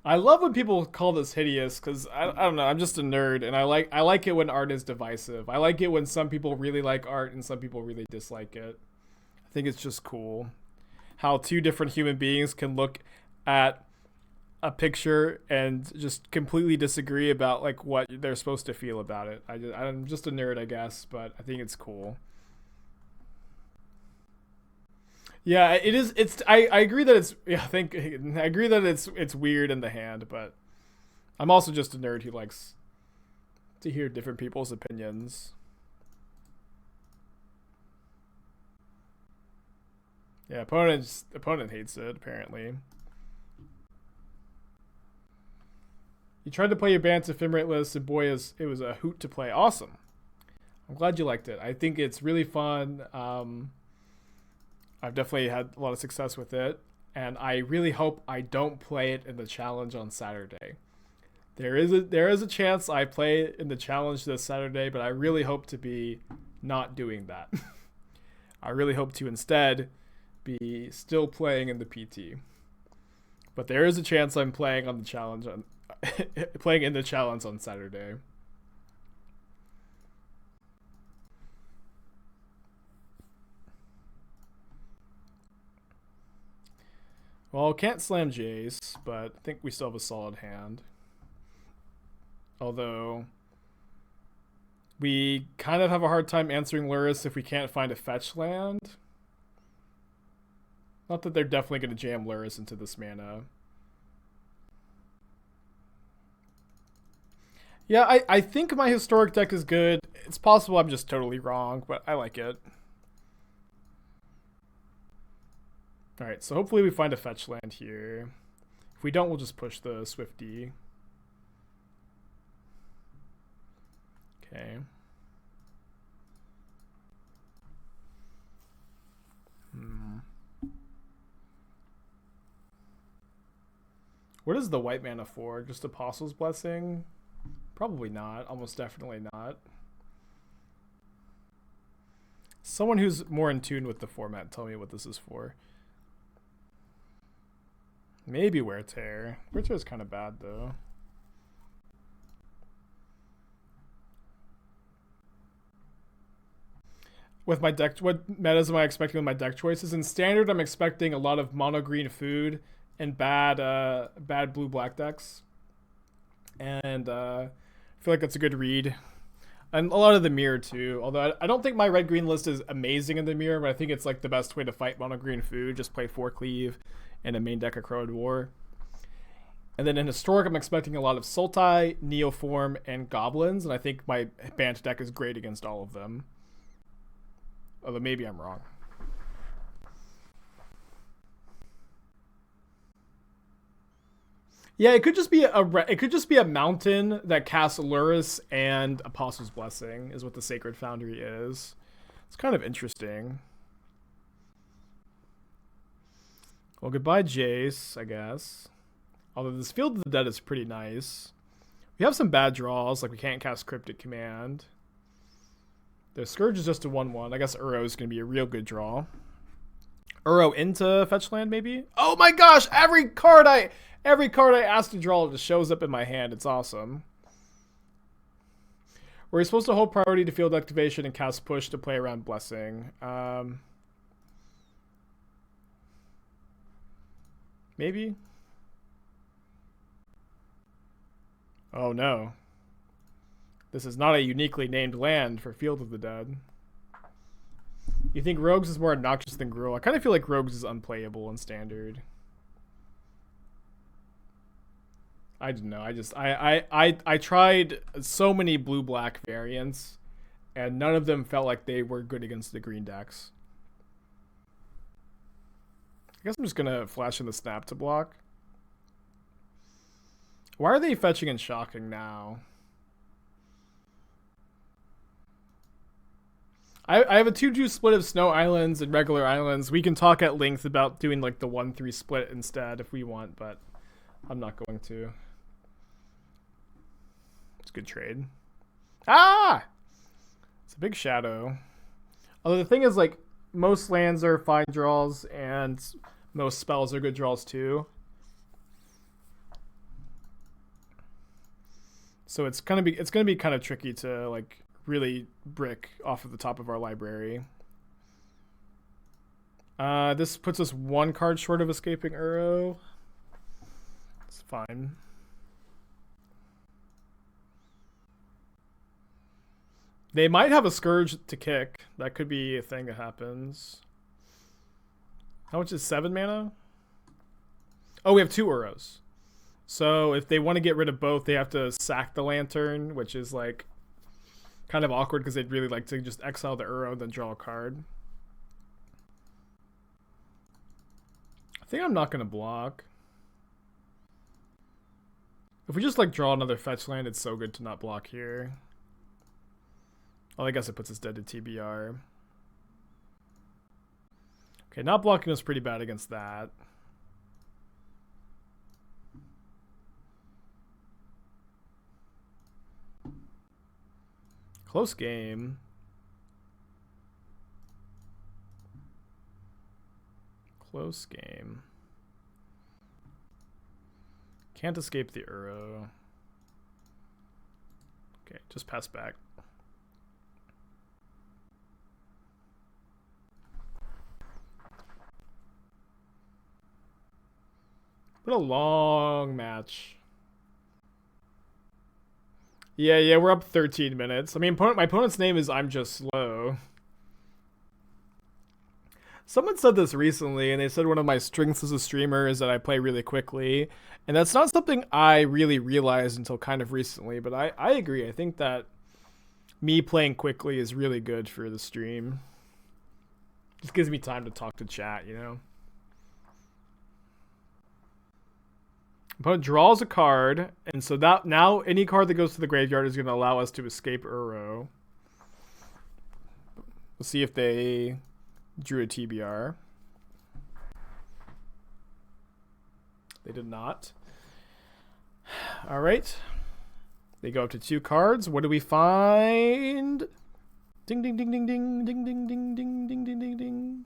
I love when people call this hideous because I don't know, I'm just a nerd and I like it when art is divisive. I like it when some people really like art and some people really dislike it. I think it's just cool how 2 different human beings can look at a picture and just completely disagree about like what they're supposed to feel about it. I'm just a nerd, I guess, but I think it's cool. Yeah, it is. I agree that it's. Yeah, I agree that it's weird in the hand, but I'm also just a nerd who likes to hear different people's opinions. Yeah, opponent hates it apparently. You tried to play your Bant's Ephemerate list, and boy, it was a hoot to play. Awesome. I'm glad you liked it. I think it's really fun. I've definitely had a lot of success with it, and I really hope I don't play it in the challenge on Saturday. There is a chance I play it in the challenge this Saturday, but I really hope to be not doing that. I really hope to instead be still playing in the PT. But there is a chance I'm playing on the challenge playing in the challenge on Saturday. Well, can't slam Jace, but I think we still have a solid hand. Although we kind of have a hard time answering Lurrus if we can't find a fetch land. Not that they're definitely going to jam Lurrus into this mana. Yeah, I think my historic deck is good. It's possible I'm just totally wrong, but I like it. Alright, so hopefully we find a fetch land here. If we don't, we'll just push the Swifty. Okay. What is the white mana for? Just Apostle's Blessing? Probably not. Almost definitely not. Someone who's more in tune with the format, tell me what this is for. Maybe Wear Tear. Wear Tear is kind of bad, though. With my deck, what metas am I expecting with my deck choices? In Standard, I'm expecting a lot of mono green food and bad blue-black decks. And I feel like that's a good read. And a lot of the mirror, too. Although I don't think my red-green list is amazing in the mirror, but I think it's like the best way to fight mono green food. Just play 4 cleave and a main deck of Crowed War. And then in Historic, I'm expecting a lot of Sultai, Neoform, and Goblins. And I think my Bant deck is great against all of them. Although maybe I'm wrong. Yeah, it could just be a mountain that casts Luris and Apostle's Blessing is what the Sacred Foundry is. It's kind of interesting. Well, goodbye, Jace, I guess. Although this Field of the Dead is pretty nice. We have some bad draws, like we can't cast Cryptic Command. The Scourge is just a 1/1. I guess Uro is going to be a real good draw. Uro into fetch land, maybe? Oh my gosh! Every card I ask to draw just shows up in my hand. It's awesome. We're supposed to hold priority to field activation and cast push to play around Blessing. Maybe? Oh no. This is not a uniquely named land for Field of the Dead. You think Rogues is more obnoxious than Gruul? I kind of feel like Rogues is unplayable in Standard. I don't know. I tried so many blue-black variants, and none of them felt like they were good against the green decks. I guess I'm just gonna flash in the Snap to block. Why are they fetching and shocking now? I have a 2-2 split of Snow Islands and regular islands. We can talk at length about doing like the 1-3 split instead if we want, but I'm not going to. It's a good trade. Ah! It's a big shadow. Although the thing is, like, most lands are fine draws and most spells are good draws too. So it's gonna be kind of tricky to like really brick off of the top of our library. This puts us 1 card short of escaping Uro. It's fine. They might have a Scourge to kick. That could be a thing that happens. How much is 7 mana? Oh, we have 2 Uros. So if they want to get rid of both, they have to sack the Lantern, which is like kind of awkward because they'd really like to just exile the Uro and then draw a card. I think I'm not going to block. If we just like draw another fetch land, it's so good to not block here. Well, I guess it puts us dead to TBR. Okay, not blocking is pretty bad against that. Close game. Close game. Can't escape the Uro. Okay, just pass back. What a long match. Yeah, we're up 13 minutes. I mean, my opponent's name is I'm Just Slow. Someone said this recently, and they said one of my strengths as a streamer is that I play really quickly. And that's not something I really realized until kind of recently, but I agree. I think that me playing quickly is really good for the stream. Just gives me time to talk to chat, you know? Opponent draws a card, and so that now any card that goes to the graveyard is going to allow us to escape Uro. We'll see if they drew a TBR. They did not. All right. They go up to 2 cards. What do we find? Ding, ding, ding, ding, ding, ding, ding, ding, ding, ding, ding, ding, ding.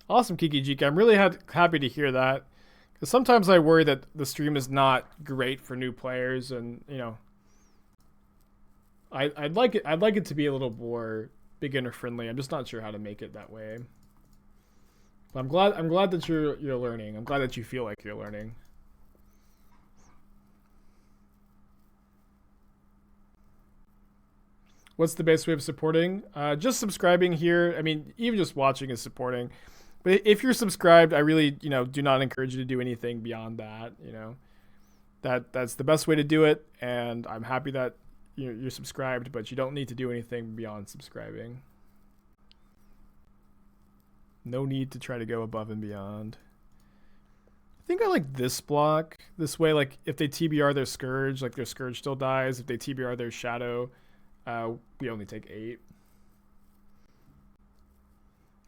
Awesome, Kiki Jika. I'm really happy to hear that. Because sometimes I worry that the stream is not great for new players, and you know, I'd like it to be a little more beginner friendly. I'm just not sure how to make it that way. But I'm glad that you're learning. I'm glad that you feel like you're learning. What's the best way of supporting? Just subscribing here. I mean, even just watching is supporting. But if you're subscribed, I really, do not encourage you to do anything beyond that. That's the best way to do it, and I'm happy that you're subscribed, but you don't need to do anything beyond subscribing. No need to try to go above and beyond. I think I like this block. This way, like, if they TBR their Scourge, like, their Scourge still dies. If they TBR their Shadow, we only take 8.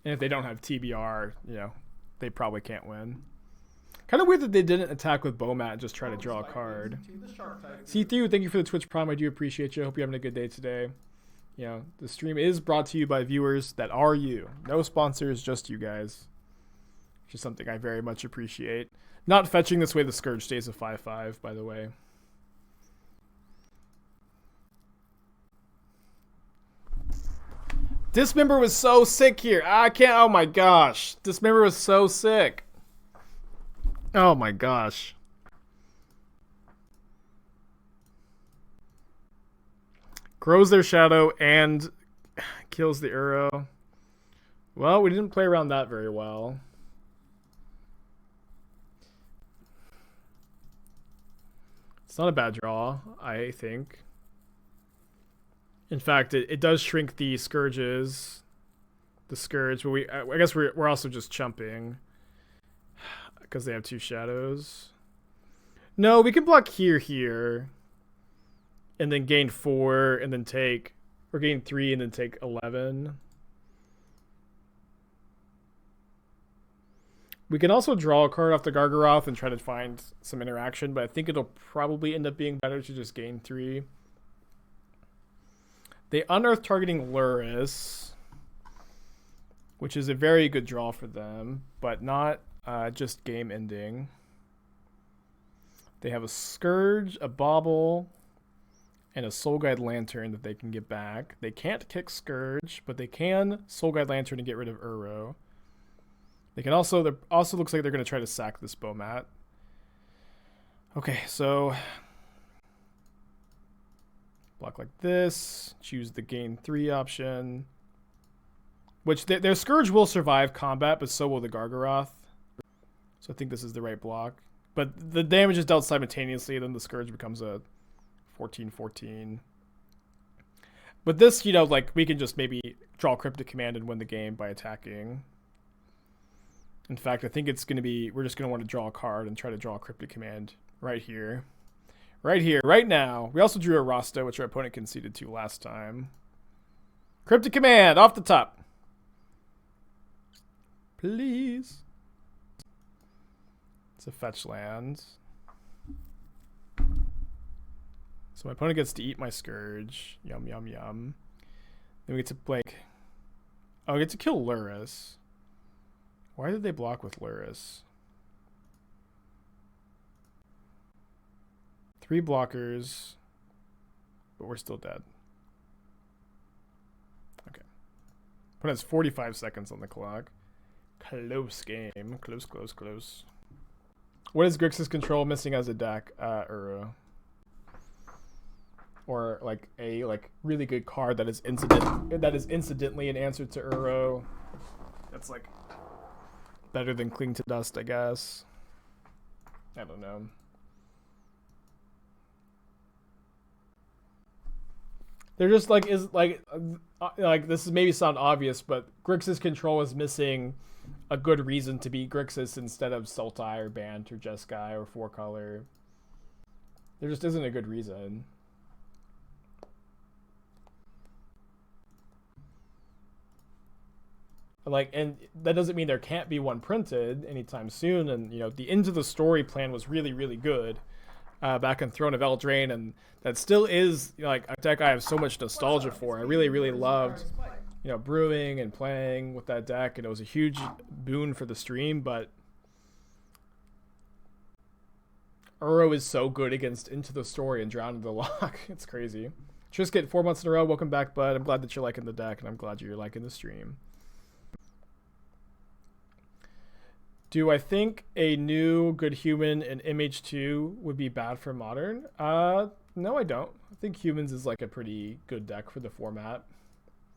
And if they don't have TBR, you know, they probably can't win. Kind of weird that they didn't attack with Bowmat and just try to draw a card. C3, thank you for the Twitch Prime. I do appreciate you. I hope you're having a good day today. You know, the stream is brought to you by viewers that are you. No sponsors, just you guys. Which is something I very much appreciate. Not fetching this way, the Scourge stays a 5/5, by the way. Dismember was so sick here. I can't. Oh my gosh. Dismember was so sick. Oh my gosh. Grows their Shadow and kills the Uro. Well, we didn't play around that very well. It's not a bad draw, I think. In fact, it does shrink the Scourges. The Scourge, but I guess we're also just chumping. Because they have 2 Shadows. No, we can block here. And then gain 4 and then take... Or gain 3 and then take 11. We can also draw a card off the Gargaroth and try to find some interaction, but I think it'll probably end up being better to just gain 3. They unearth targeting Luris, which is a very good draw for them, but not just game ending. They have a Scourge, a Bauble, and a Soul Guide Lantern that they can get back. They can't kick Scourge, but they can Soul Guide Lantern and get rid of Uro. They can also looks like they're going to try to sack this Bowmat. Okay, so block like this. Choose the gain 3 option. Which their Scourge will survive combat, but so will the Gargaroth. So I think this is the right block. But the damage is dealt simultaneously, then the Scourge becomes a 14/14. But this, you know, like, we can just maybe draw Cryptic Command and win the game by attacking. In fact, I think it's going to be... We're just going to want to draw a card and try to draw a Cryptic Command right here. Right here, right now. We also drew a Rasta, which our opponent conceded to last time. Cryptic Command, off the top. Please. It's a fetch land. So my opponent gets to eat my Scourge. Yum, yum, yum. Then we get to, like... Oh, we get to kill Luris. Why did they block with Luris? 3 blockers, but we're still dead. Okay. Opponent has 45 seconds on the clock. Close game. Close, close, close. What is Grixis control missing as a deck? Uro. Or like a really good card that is incidentally an answer to Uro. That's like better than Cling to Dust, I guess. I don't know. They're just like this is maybe sound obvious, but Grixis control is missing a good reason to beat Grixis instead of Sultai or Bant or Jeskai or 4-color. There just isn't a good reason. Like, and that doesn't mean there can't be one printed anytime soon. And, you know, the Into the Story plan was really, really good back in Throne of Eldraine. And that still is, you know, like, a deck I have so much nostalgia for. I really, really loved, you know, brewing and playing with that deck. And it was a huge boon for the stream. But Uro is so good against Into the Story and Drown in the Loch. It's crazy. Trisket, 4 months in a row. Welcome back, bud. I'm glad that you're liking the deck. And I'm glad you're liking the stream. Do I think a new Good Human in MH2 would be bad for Modern? No, I don't. I think Humans is like a pretty good deck for the format.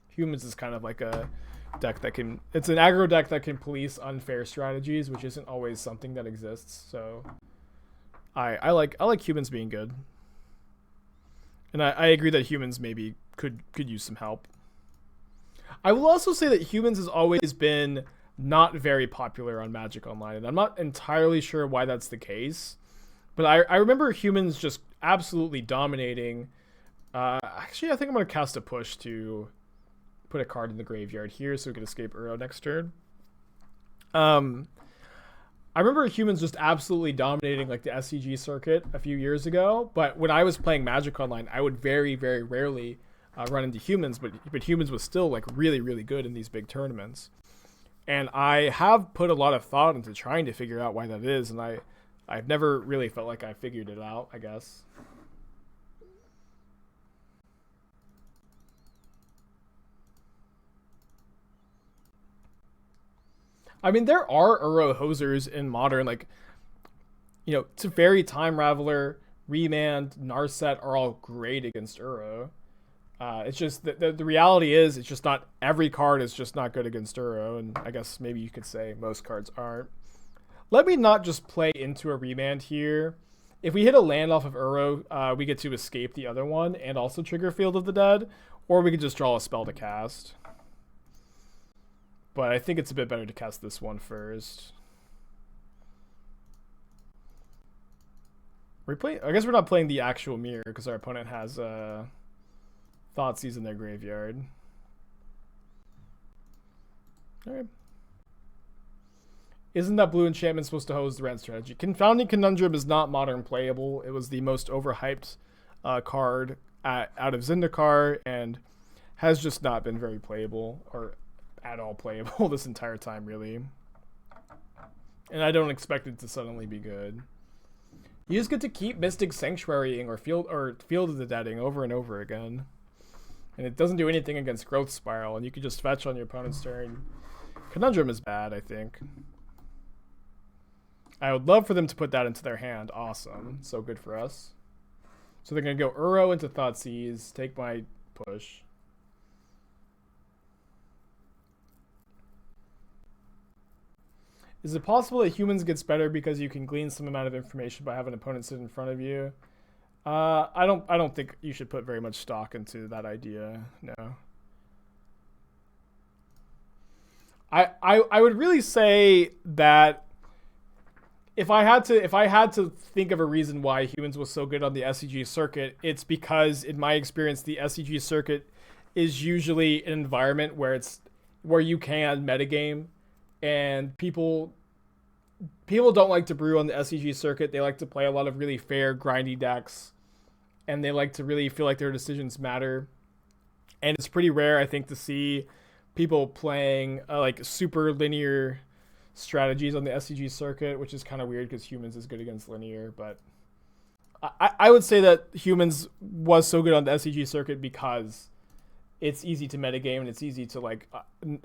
Humans is kind of like a deck that can... It's an aggro deck that can police unfair strategies, which isn't always something that exists. So I like Humans being good. And I agree that humans maybe could use some help. I will also say that humans has always been not very popular on Magic Online, and I'm not entirely sure why that's the case. But I remember humans just absolutely dominating. Actually, I think I'm going to cast a push to put a card in the graveyard here so we can escape Uro next turn. I remember humans just absolutely dominating like the SCG circuit a few years ago, but when I was playing Magic Online, I would very, very rarely run into humans, but humans was still like really, really good in these big tournaments. And I have put a lot of thought into trying to figure out why that is, and I've never really felt like I figured it out, I guess. I mean, there are Uro hosers in Modern, like, you know, Teferi, Time Raveler, Remand, Narset are all great against Uro. It's just the reality is it's just not every card is just not good against Uro, and I guess maybe you could say most cards aren't. Let me not just play into a Remand here. If we hit a land off of Uro, we get to escape the other one and also trigger Field of the Dead, or we could just draw a spell to cast. But I think it's a bit better to cast this one first. I guess we're not playing the actual mirror because our opponent has Thoughtseize in their graveyard. Alright. Isn't that blue enchantment supposed to hose the red strategy? Confounding Conundrum is not Modern playable. It was the most overhyped card out of Zendikar and has just not been very playable or at all playable this entire time, really. And I don't expect it to suddenly be good. You just get to keep Mystic Sanctuarying or Field of the Deading over and over again. And it doesn't do anything against Growth Spiral, and you can just fetch on your opponent's turn. Conundrum is bad, I think. I would love for them to put that into their hand. Awesome. So good for us. So they're going to go Uro into Thoughtseize, take my push. Is it possible that humans gets better because you can glean some amount of information by having an opponent sit in front of you? I don't think you should put very much stock into that idea. No. I would really say that if I had to think of a reason why humans was so good on the SCG circuit, it's because in my experience the SCG circuit is usually an environment where you can metagame, and people don't like to brew on the SCG circuit. They like to play a lot of really fair, grindy decks, and they like to really feel like their decisions matter. And it's pretty rare, I think, to see people playing like super linear strategies on the SCG circuit, which is kind of weird because humans is good against linear. But I would say that humans was so good on the SCG circuit because it's easy to metagame and it's easy to like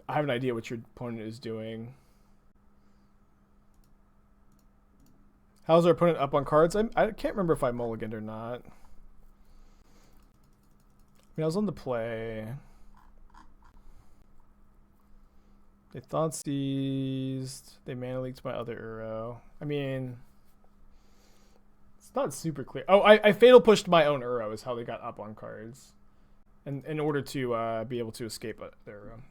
have an idea what your opponent is doing. How's our opponent up on cards? I can't remember if I mulliganed or not. I mean, I was on the play. They Thoughtseized. They mana leaked my other Uro. I mean, it's not super clear. Oh, I fatal pushed my own Uro is how they got up on cards. And in order to be able to escape their Uro.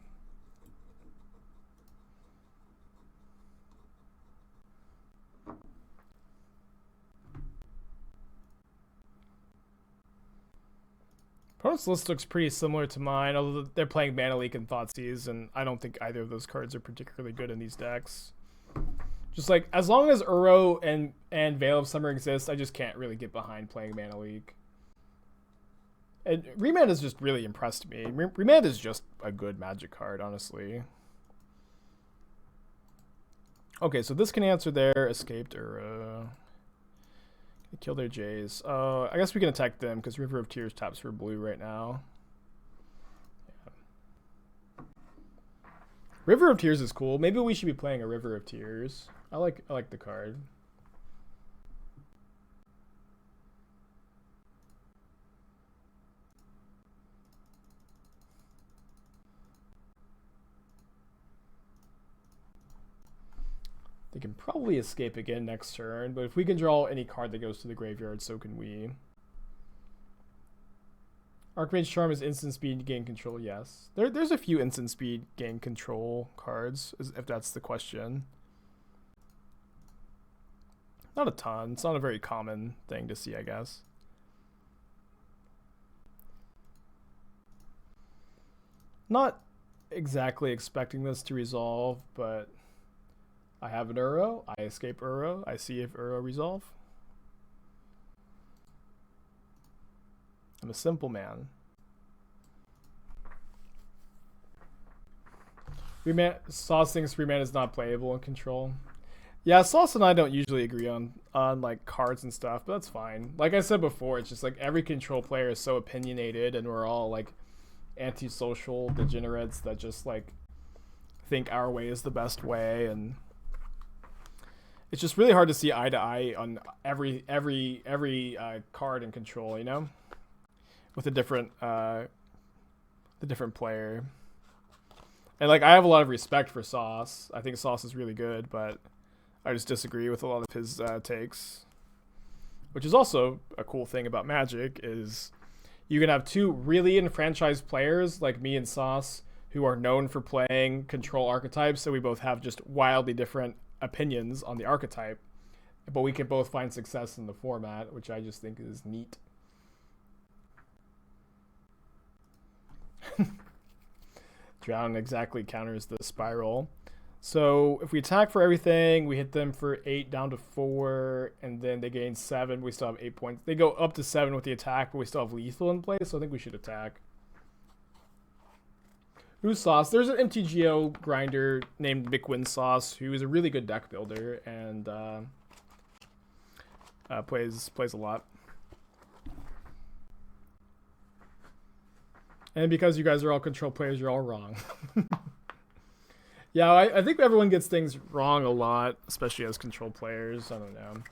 Opponent's list looks pretty similar to mine, although they're playing Mana Leak and Thoughtseize, and I don't think either of those cards are particularly good in these decks. Just like, as long as Uro and Veil of Summer exist, I just can't really get behind playing Mana Leak. And Remand has just really impressed me. Remand is just a good Magic card, honestly. Okay, so this can answer their escaped Uro. Kill their Jace. I guess we can attack them because River of Tears taps for blue right now. Yeah. River of Tears is cool. Maybe we should be playing a River of Tears. I like the card. They can probably escape again next turn, but if we can draw any card that goes to the graveyard, so can we. Archmage Charm is instant speed gain control. Yes, there's a few instant speed gain control cards, if that's the question. Not a ton. It's not a very common thing to see, I guess. Not exactly expecting this to resolve, but I have an Uro. I escape Uro. I see if Uro resolve. I'm a simple man. Sauce thinks Remand is not playable in control. Yeah, Sauce and I don't usually agree on like cards and stuff, but that's fine. Like I said before, it's just like every control player is so opinionated, and we're all like antisocial degenerates that just like think our way is the best way, and it's just really hard to see eye to eye on every card in control, you know, with a different player. And like I have a lot of respect for Sauce. I think Sauce is really good, but I just disagree with a lot of his takes. Which is also a cool thing about Magic, is you can have two really enfranchised players like me and Sauce who are known for playing control archetypes, so we both have just wildly different opinions on the archetype, but we can both find success in the format, which I just think is neat. Drown exactly counters the spiral. So if we attack for everything, we hit them for 8 down to 4, and then they gain 7. We still have 8 points. They go up to 7 with the attack, but we still have lethal in place, so I think we should attack. Who's Sauce? There's an MTGO grinder named McWin Sauce who is a really good deck builder and plays a lot. And because you guys are all control players, you're all wrong. Yeah, I think everyone gets things wrong a lot, especially as control players. I don't know.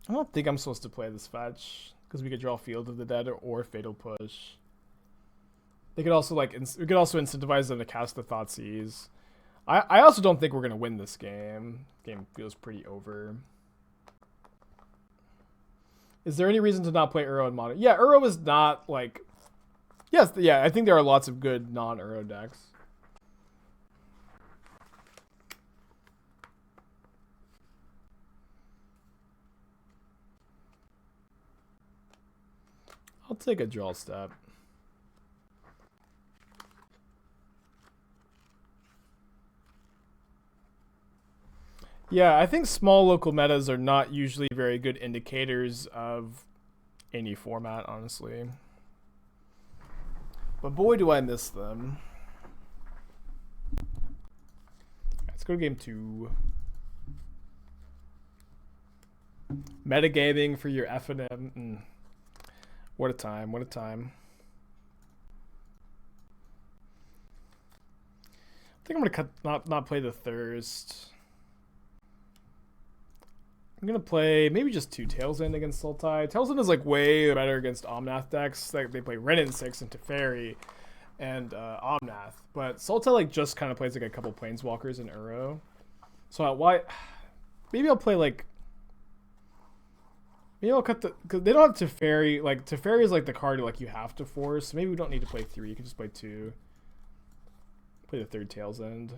I don't think I'm supposed to play this fetch because we could draw Field of the Dead or Fatal Push. They could also we could also incentivize them to cast the Thoughtseize. I also don't think we're gonna win this game. Game feels pretty over. Is there any reason to not play Uro in Modern? Yeah, Uro is not like... Yes, yeah, I think there are lots of good non-Uro decks. I'll take a draw step. Yeah, I think small local metas are not usually very good indicators of any format, honestly. But boy, do I miss them. Let's go to game 2. Metagaming for your FNM. What a time, what a time. I think I'm gonna not play the Thirst. I'm gonna play maybe just 2 Tails End against Sultai. Tails End is like way better against Omnath decks. Like they play Renin 6 and Teferi and Omnath, but Sultai like just kind of plays like a couple Planeswalkers in Uro. So maybe I'll play like maybe I'll cut because they don't have Teferi. Like Teferi is like the card like you have to force. So maybe we don't need to play 3. You can just play 2. Play the 3rd Tails End.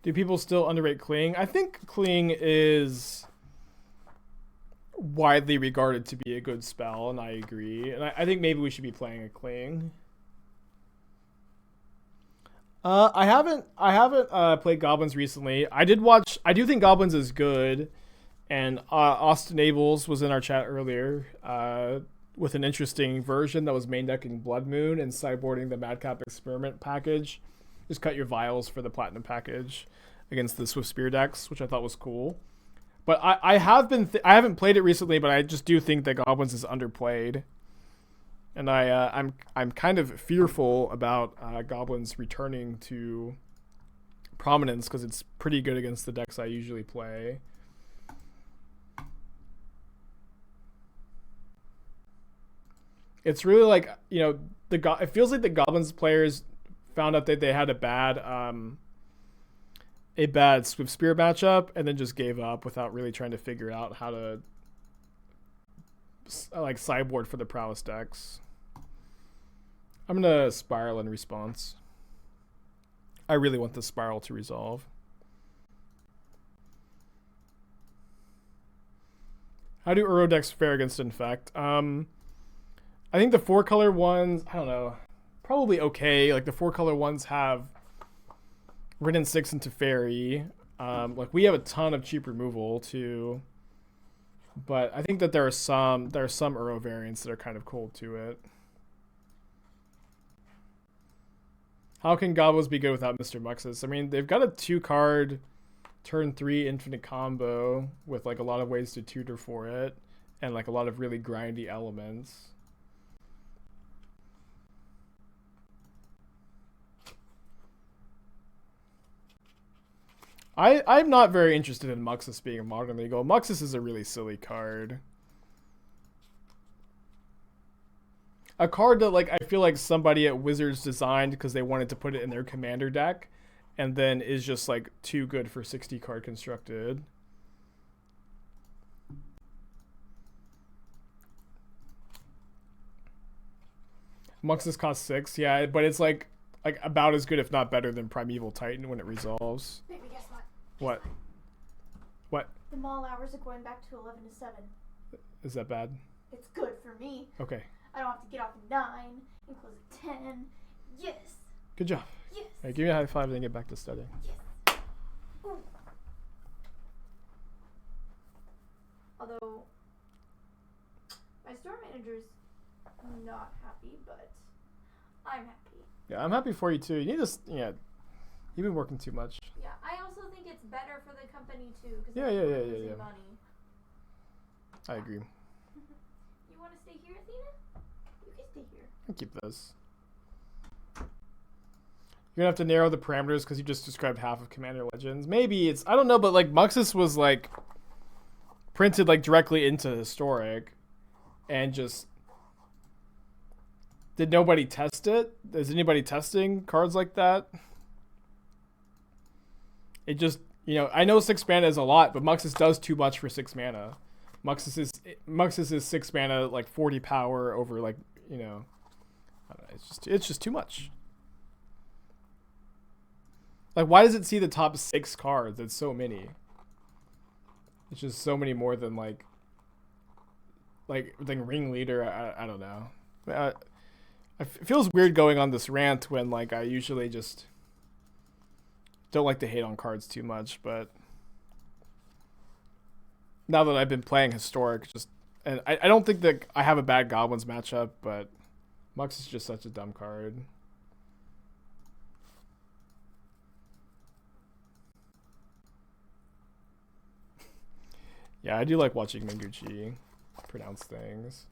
Do people still underrate Kling? I think Kling is widely regarded to be a good spell, and I agree. And I think maybe we should be playing a Kling. I haven't played Goblins recently. I do think Goblins is good, and Austin Abels was in our chat earlier with an interesting version that was main decking Blood Moon and sideboarding the Madcap Experiment package. Just cut your vials for the Platinum package against the Swift Spear decks, which I thought was cool. But I haven't played it recently, but I just do think that Goblins is underplayed, and I'm kind of fearful about Goblins returning to prominence because it's pretty good against the decks I usually play. It's really like, you know, it feels like the Goblins players found out that they had a bad Swift Spear matchup, and then just gave up without really trying to figure out how to like sideboard for the prowess decks. I'm gonna Spiral in response. I really want the Spiral to resolve. How do Uro decks fare against Infect? I think the 4-color ones, I don't know, probably okay. Like the 4-color ones have Written 6 into Fairy. Like we have a ton of cheap removal too. But I think that there are some Uro variants that are kind of cold to it. How can Goblins be good without Mr. Muxus? I mean, they've got a 2-card turn 3 infinite combo with like a lot of ways to tutor for it and like a lot of really grindy elements. I'm not very interested in Muxus being a modern legal. Muxus is a really silly card. A card that like I feel like somebody at Wizards designed because they wanted to put it in their commander deck, and then is just like too good for 60 card constructed. Muxus costs 6, yeah, but it's like about as good if not better than Primeval Titan when it resolves. Baby, guess what? What? What? The mall hours are going back to 11 to 7. Is that bad? It's good for me. Okay. I don't have to get off at 9 and close at 10. Yes. Good job. Yes. All right, give me a high five and then get back to studying. Yes. Ooh. Although my store manager's not happy, but I'm happy. Yeah, I'm happy for you too. You need to, yeah, you've been working too much. Yeah, I also think it's better for the company too. Cause Yeah. money. I agree. You want to stay here, Athena? You can stay here. I'll keep those. You're gonna have to narrow the parameters because you just described half of Commander Legends. Maybe it's, I don't know, but like Muxus was like printed like directly into Historic, and just did nobody test it? Is anybody testing cards like that? It just, you know, I know 6 mana is a lot, but Muxus does too much for 6 mana. Muxus is 6 mana, like 40 power over like, you know, I don't know, it's just too much. Like, why does it see the top 6 cards? It's so many. It's just so many more than like Ringleader. I don't know. It feels weird going on this rant when like I usually just don't like to hate on cards too much, but now that I've been playing Historic, and I don't think that I have a bad Goblins matchup, but Mux is just such a dumb card. Yeah, I do like watching Minguchi pronounce things.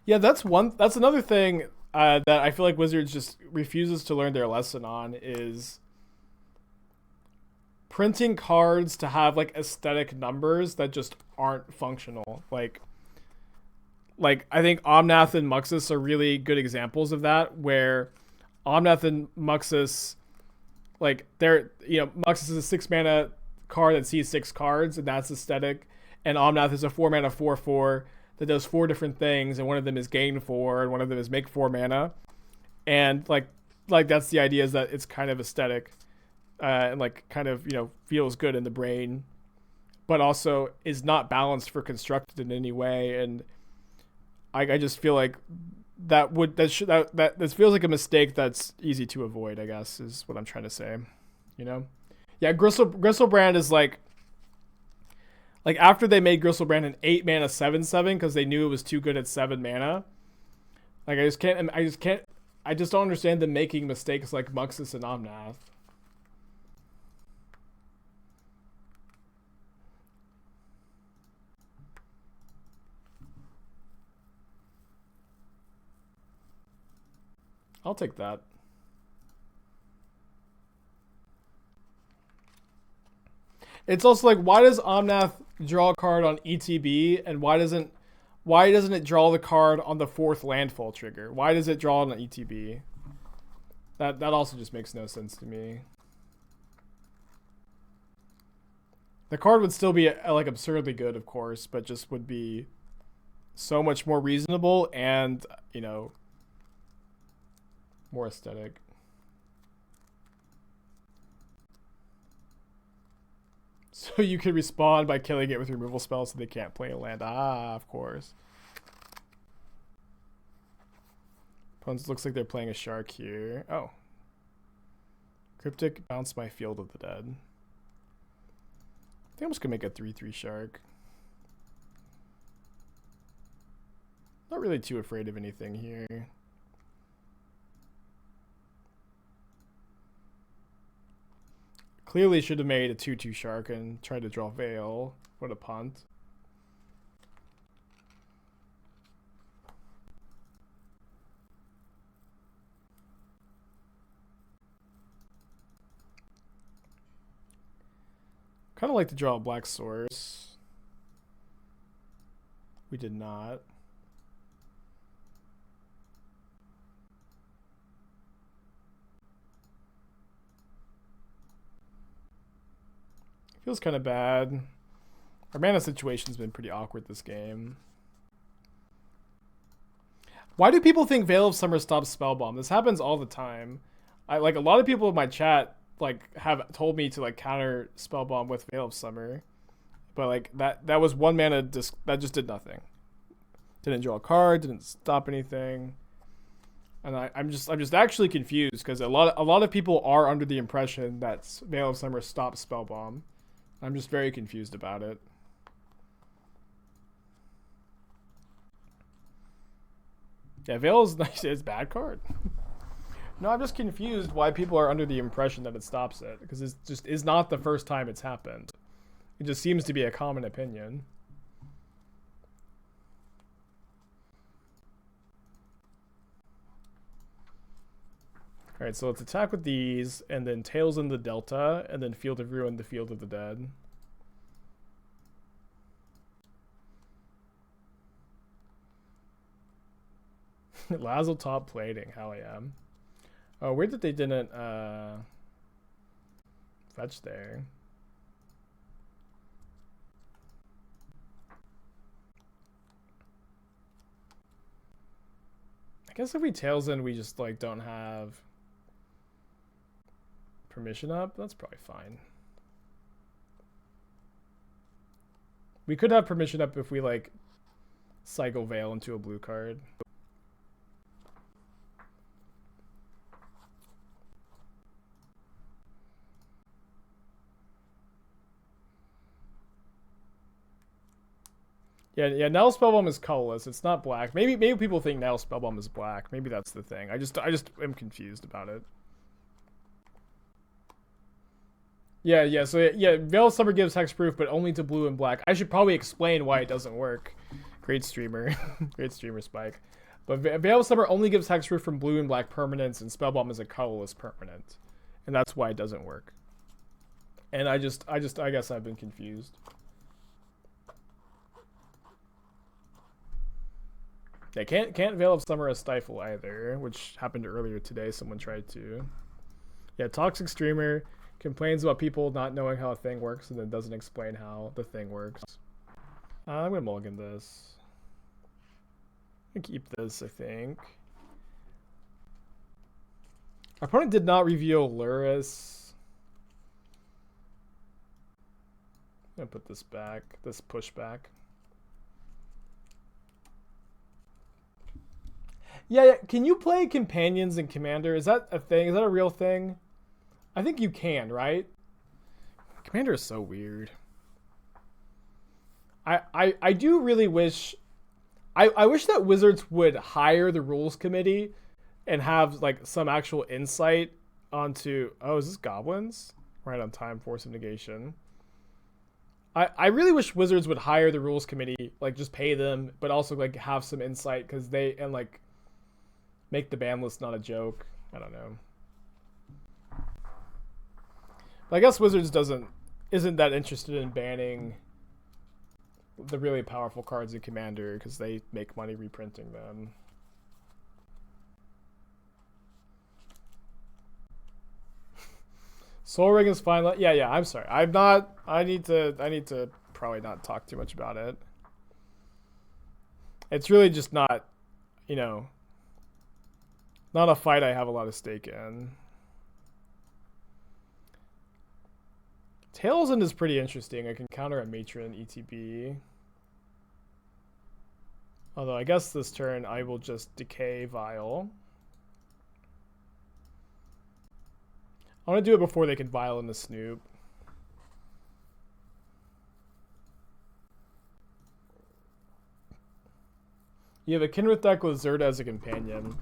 Yeah, that's another thing that I feel like Wizards just refuses to learn their lesson on, is printing cards to have like aesthetic numbers that just aren't functional. Like I think Omnath and Muxus are really good examples of that, where Omnath and Muxus, like they're, you know, Muxus is a 6 mana card that sees 6 cards, and that's aesthetic, and Omnath is a 4 mana 4/4 that does 4 different things, and one of them is gain 4 and one of them is make 4 mana, and like that's the idea, is that it's kind of aesthetic, and like kind of, you know, feels good in the brain, but also is not balanced for constructed in any way. And I just feel like that feels like a mistake that's easy to avoid, I guess, is what I'm trying to say. You know? Yeah, Gristlebrand is like after they made Gristlebrand an 8 mana 7/7 because they knew it was too good at 7 mana. Like I just don't understand them making mistakes like Muxus and Omnath. I'll take that. It's also like, why does Omnath draw a card on ETB, and why doesn't why doesn't it draw the card on the 4th landfall trigger? Why does it draw on an ETB? That also just makes no sense to me. The card would still be like absurdly good, of course, but just would be so much more reasonable and, you know, more aesthetic. So you can respond by killing it with removal spells so they can't play a land. Ah, of course. Opponents looks like they're playing a shark here. Oh. Cryptic, bounce my Field of the Dead. I think I'm just going to make a 3/3 shark. Not really too afraid of anything here. Clearly should have made a 2/2 shark and tried to draw Veil. What a punt. Kind of like to draw a black source. We did not. Feels kind of bad. Our mana situation's been pretty awkward this game. Why do people think Veil of Summer stops Spellbomb? This happens all the time. A lot of people in my chat have told me to counter Spellbomb with Veil of Summer, but that was 1 mana that just did nothing. Didn't draw a card, didn't stop anything, and I'm just actually confused because a lot of people are under the impression that Veil of Summer stops Spellbomb. I'm just very confused about it. Yeah, Veil is nice. It's a bad card. No, I'm just confused why people are under the impression that it stops it, because it just is not the first time it's happened. It just seems to be a common opinion. Alright, so let's attack with these, and then Tails in the Delta, and then Field of Ruin, the Field of the Dead. Lazo top plating, hell yeah. Oh, weird that they didn't fetch there. I guess if we Tails in, we just don't have permission up. That's probably fine. We could have permission up if we cycle Veil into a blue card. Yeah, Nihil Spellbomb is colorless. It's not black. Maybe people think Nihil Spellbomb is black. Maybe that's the thing. I just am confused about it. Yeah, so Veil of Summer gives hexproof, but only to blue and black. I should probably explain why it doesn't work. Great streamer. Great streamer Spike. But Veil of Summer only gives hexproof from blue and black permanents, and Spellbomb is a colorless permanent. And that's why it doesn't work. And I guess I've been confused. Yeah, can't Veil of Summer a Stifle either, which happened earlier today. Someone tried to. Yeah, toxic streamer complains about people not knowing how a thing works and then doesn't explain how the thing works. I'm gonna mulligan this. I'm gonna keep this, I think. Our opponent did not reveal Luris. I'm gonna put this back, this push back. Yeah, can you play companions in Commander? Is that a thing? Is that a real thing? I think you can, right? Commander is so weird. I do really wish... I wish that Wizards would hire the rules committee and have some actual insight onto... Oh, is this Goblins? Right on time, Force of Negation. I really wish Wizards would hire the rules committee, just pay them, but also have some insight, because they... And make the ban list not a joke. I don't know. But I guess Wizards isn't that interested in banning the really powerful cards in Commander because they make money reprinting them. Soul Ring is fine. Yeah. I'm sorry. I'm not. I need to probably not talk too much about it. It's really just not, you know, not a fight I have a lot of stake in. Tails End is pretty interesting. I can counter a Matron ETB. Although I guess this turn I will just Decay Vial. I want to do it before they can Vial in the Snoop. You have a Kinrith deck with Zerda as a companion.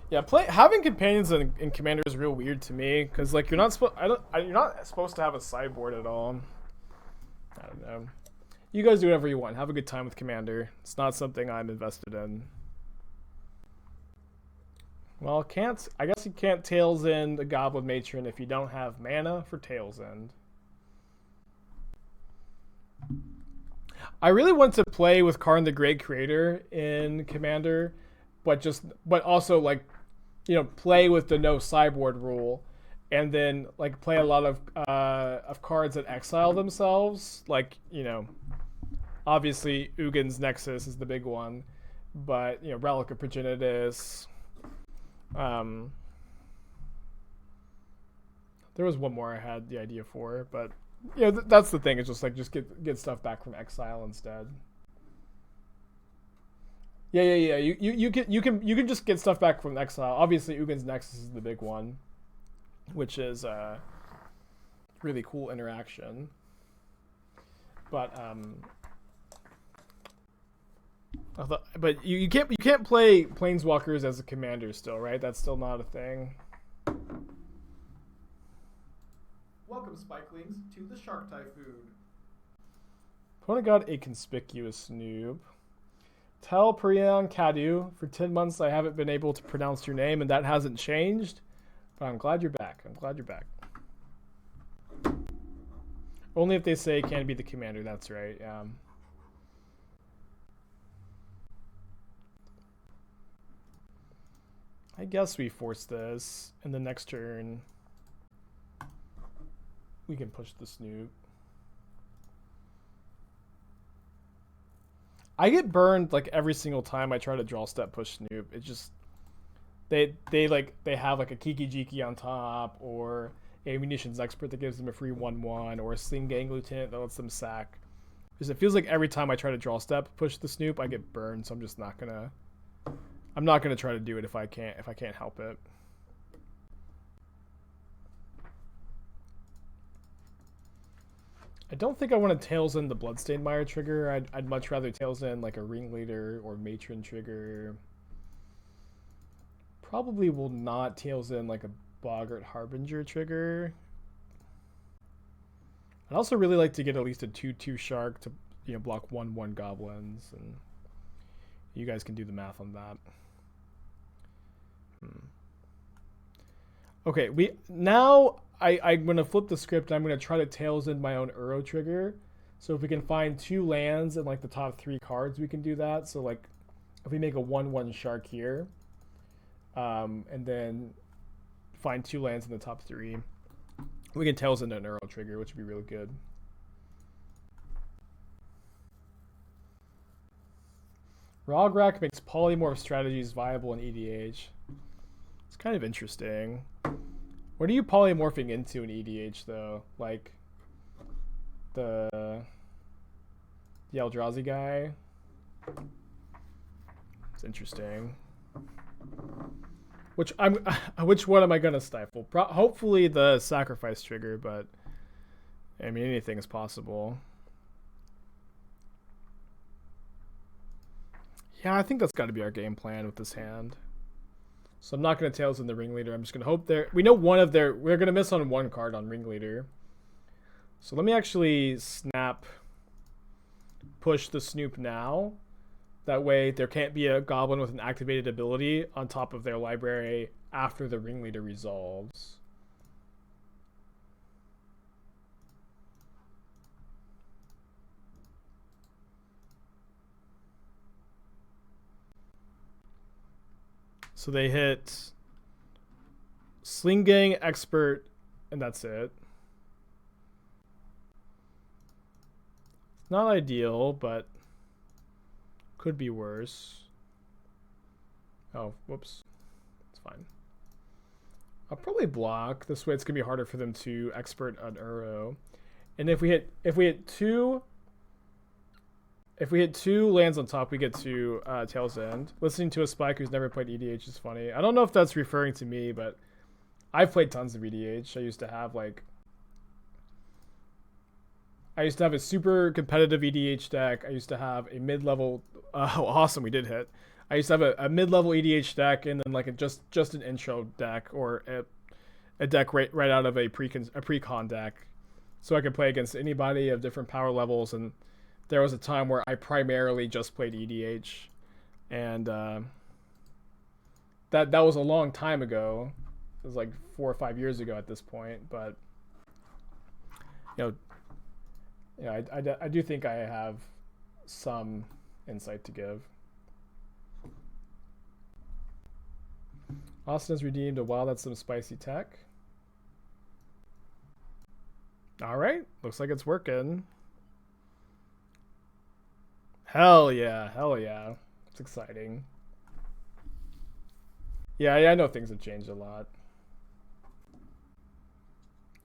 Yeah, having companions in Commander is real weird to me because like you're not supposed to have a sideboard at all. I don't know. You guys do whatever you want. Have a good time with Commander. It's not something I'm invested in. Well, I guess you can't Tails End the Goblin Matron if you don't have mana for Tails End. I really want to play with Karn the Great Creator in Commander, but also like, you know, play with the no sideboard rule, and then like play a lot of cards that exile themselves. Like, you know, obviously Ugin's Nexus is the big one, but you know, Relic of Progenitus. There was one more I had the idea for, but yeah, that's the thing. It's just like get stuff back from exile instead. Yeah. You can just get stuff back from exile. Obviously, Ugin's Nexus is the big one, which is really cool interaction. But you can't play Planeswalkers as a commander still, right? That's still not a thing. Welcome, Spikelings, to the Shark Typhoon. Opponent got a conspicuous Snoop. Tell Priyan Kadu, for 10 months I haven't been able to pronounce your name, and that hasn't changed. But I'm glad you're back. Only if they say can be the commander, that's right, yeah. I guess we force this, and the next turn we can push the Snoop. I get burned like every single time I try to draw step push Snoop. It just they have like a Kiki Jiki on top, or a Munitions Expert that gives them a free 1/1, or a Sling Gang Lieutenant that lets them sack. Because it feels like every time I try to draw step push the Snoop, I get burned. So I'm not gonna try to do it if I can't help it. I don't think I want to Tails End the Bloodstained Mire trigger. I'd much rather Tails End like a Ringleader or Matron trigger. Probably will not Tails End like a Boggart Harbinger trigger. I'd also really like to get at least a 2/2 Shark to, you know, block 1/1 Goblins, and you guys can do the math on that. Okay, I'm going to flip the script, and I'm going to try to Tails End my own Uro trigger. So if we can find 2 lands in like the top 3 cards, we can do that. So like if we make a 1/1 Shark here, and then find 2 lands in the top 3, we can Tails End an Uro trigger, which would be really good. Rograk makes polymorph strategies viable in EDH. It's kind of interesting. What are you polymorphing into in EDH though? Like the Eldrazi guy? It's interesting. Which one am I gonna stifle? Hopefully the sacrifice trigger, but I mean anything is possible. Yeah, I think that's got to be our game plan with this hand. So I'm not going to Tails End the Ringleader. I'm just going to hope we know we're going to miss on 1 card on Ringleader. So let me actually snap push the Snoop now. That way there can't be a Goblin with an activated ability on top of their library after the Ringleader resolves. So they hit Sling Gang, Expert, and that's it. Not ideal, but could be worse. Oh, whoops. It's fine. I'll probably block. This way it's gonna be harder for them to expert an Uro. And if we hit two lands on top, we get to Tail's End. Listening to a Spike who's never played EDH is funny. I don't know if that's referring to me, but I've played tons of EDH. I used to have a super competitive EDH deck. I used to have a mid-level. Oh, awesome! We did hit. I used to have a mid-level EDH deck, and then like just an intro deck or a deck right out of a pre-con deck, so I could play against anybody of different power levels. And there was a time where I primarily just played EDH, and that was a long time ago. It was like 4 or 5 years ago at this point, but I do think I have some insight to give. Austin has redeemed a wow, that's some spicy tech. All right, looks like it's working. Hell yeah, it's exciting. Yeah, I know things have changed a lot.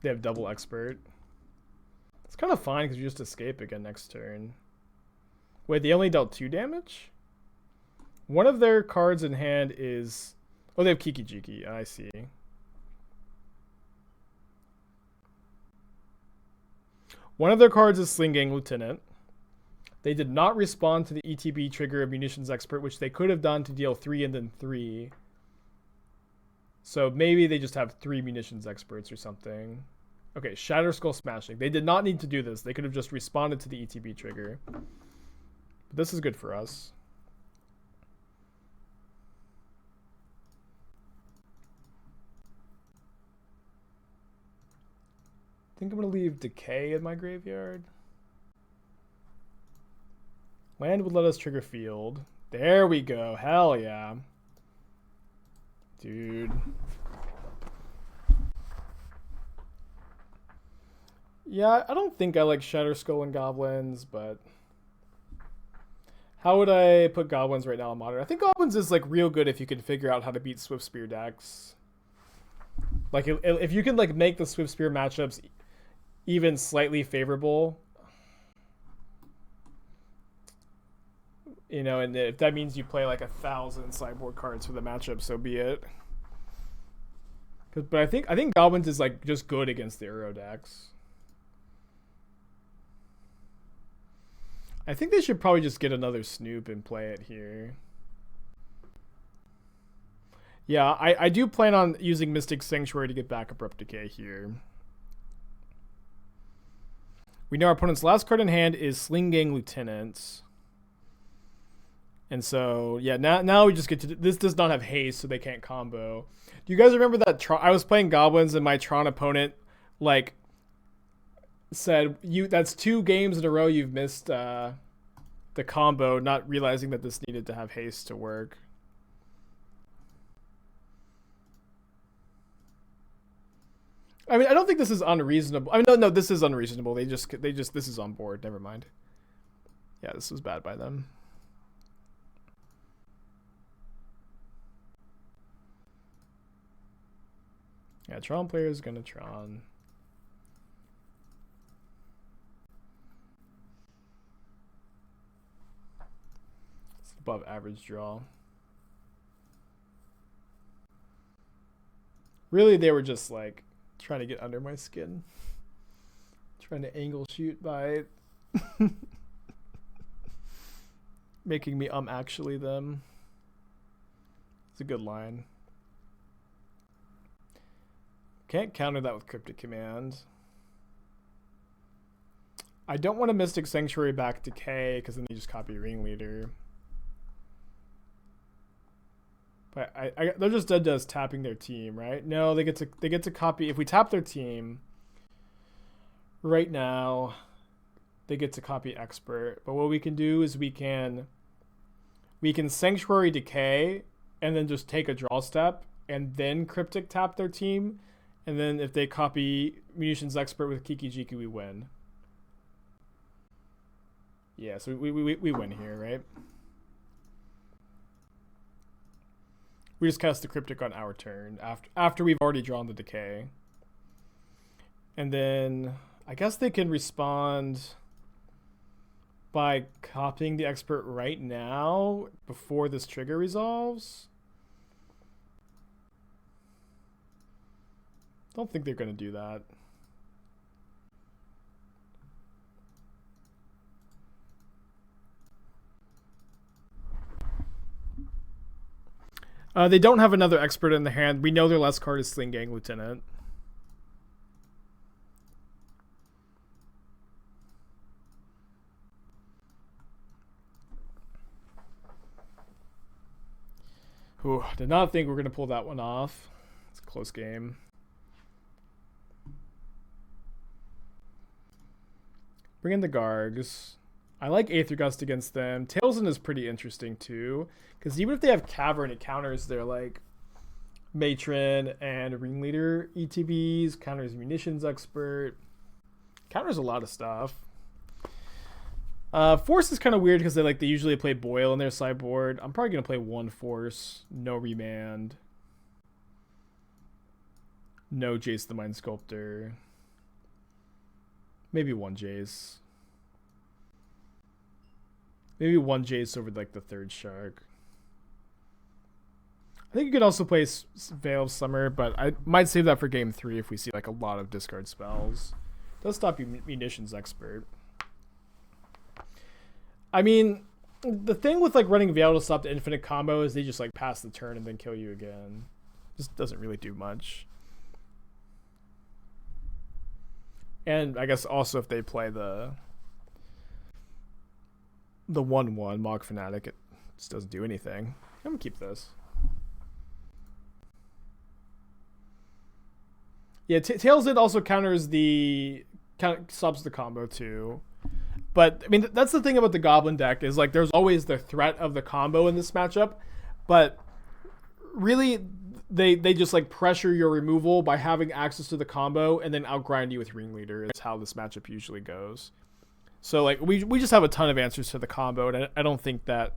They have double expert. It's kind of fine because you just escape again next turn. Wait, they only dealt 2 damage? One of their cards in hand is... Oh, they have Kiki Jiki. I see. One of their cards is Sling Gang Lieutenant. They did not respond to the ETB trigger of Munitions Expert, which they could have done to deal 3 and then 3. So maybe they just have 3 Munitions Experts or something. Okay, Shatter Skull Smashing. They did not need to do this. They could have just responded to the ETB trigger. But this is good for us. I think I'm going to leave Decay in my graveyard. Land would let us trigger field. There we go. Hell yeah. Dude. Yeah, I don't think I like Shatter Skull and Goblins, but... How would I put Goblins right now in Modern? I think Goblins is like real good if you can figure out how to beat Swift Spear decks. Like if you can like make the Swift Spear matchups even slightly favorable, you know, and if that means you play like 1,000 sideboard cards for the matchup, so be it. But I think Goblins is like just good against the Uro decks. I think they should probably just get another Snoop and play it here. Yeah, I do plan on using Mystic Sanctuary to get back Abrupt Decay here. We know our opponent's last card in hand is Sling Gang Lieutenant. And so, yeah, now we just get to... This does not have haste, so they can't combo. Do you guys remember that I was playing Goblins and my Tron opponent, like, said, that's 2 games in a row you've missed the combo, not realizing that this needed to have haste to work. I mean, I don't think this is unreasonable. I mean, no, this is unreasonable. They just this is on board. Never mind. Yeah, this was bad by them. Yeah, Tron player is gonna Tron. It's above average draw. Really, they were just like trying to get under my skin. Trying to angle shoot by making me actually them. It's a good line. Can't counter that with Cryptic Command. I don't want a Mystic Sanctuary back Decay because then you just copy Ringleader. But they're just dead to us tapping their team, right? No, they get to copy. If we tap their team right now, they get to copy Expert. But what we can do is we can Sanctuary Decay and then just take a draw step, and then Cryptic tap their team, and then if they copy Munitions Expert with Kiki Jiki, we win. Yeah, so we win here, right? We just cast the Cryptic on our turn after we've already drawn the Decay. And then I guess they can respond by copying the Expert right now before this trigger resolves. Don't think they're going to do that. They don't have another Expert in the hand. We know their last card is Sling Gang Lieutenant. Ooh, did not think we were going to pull that one off. It's a close game. Bring in the Gargs. I like Aether Gust against them. Tailsin is pretty interesting too, because even if they have Cavern, it counters their like Matron and Ringleader ETBs, counters Munitions Expert, counters a lot of stuff. Force is kind of weird because they usually play Boil in their sideboard. I'm probably gonna play one Force, no Remand, no Jace the Mind Sculptor, maybe one Jace. Maybe one Jace over like the third Shark. I think you could also play Veil of Summer, but I might save that for game 3 if we see like a lot of discard spells. Does stop you Munitions Expert. I mean, the thing with like running Veil to stop the infinite combo is they just like pass the turn and then kill you again. Just doesn't really do much. And I guess also if they play the 1/1 Mog Fanatic, it just doesn't do anything. I'm gonna keep this. Yeah, Tailsin also counters subs the combo too. But I mean, that's the thing about the Goblin deck is like there's always the threat of the combo in this matchup, but really they just like pressure your removal by having access to the combo and then outgrind you with Ringleader. Is how this matchup usually goes. So like we just have a ton of answers to the combo, and I don't think that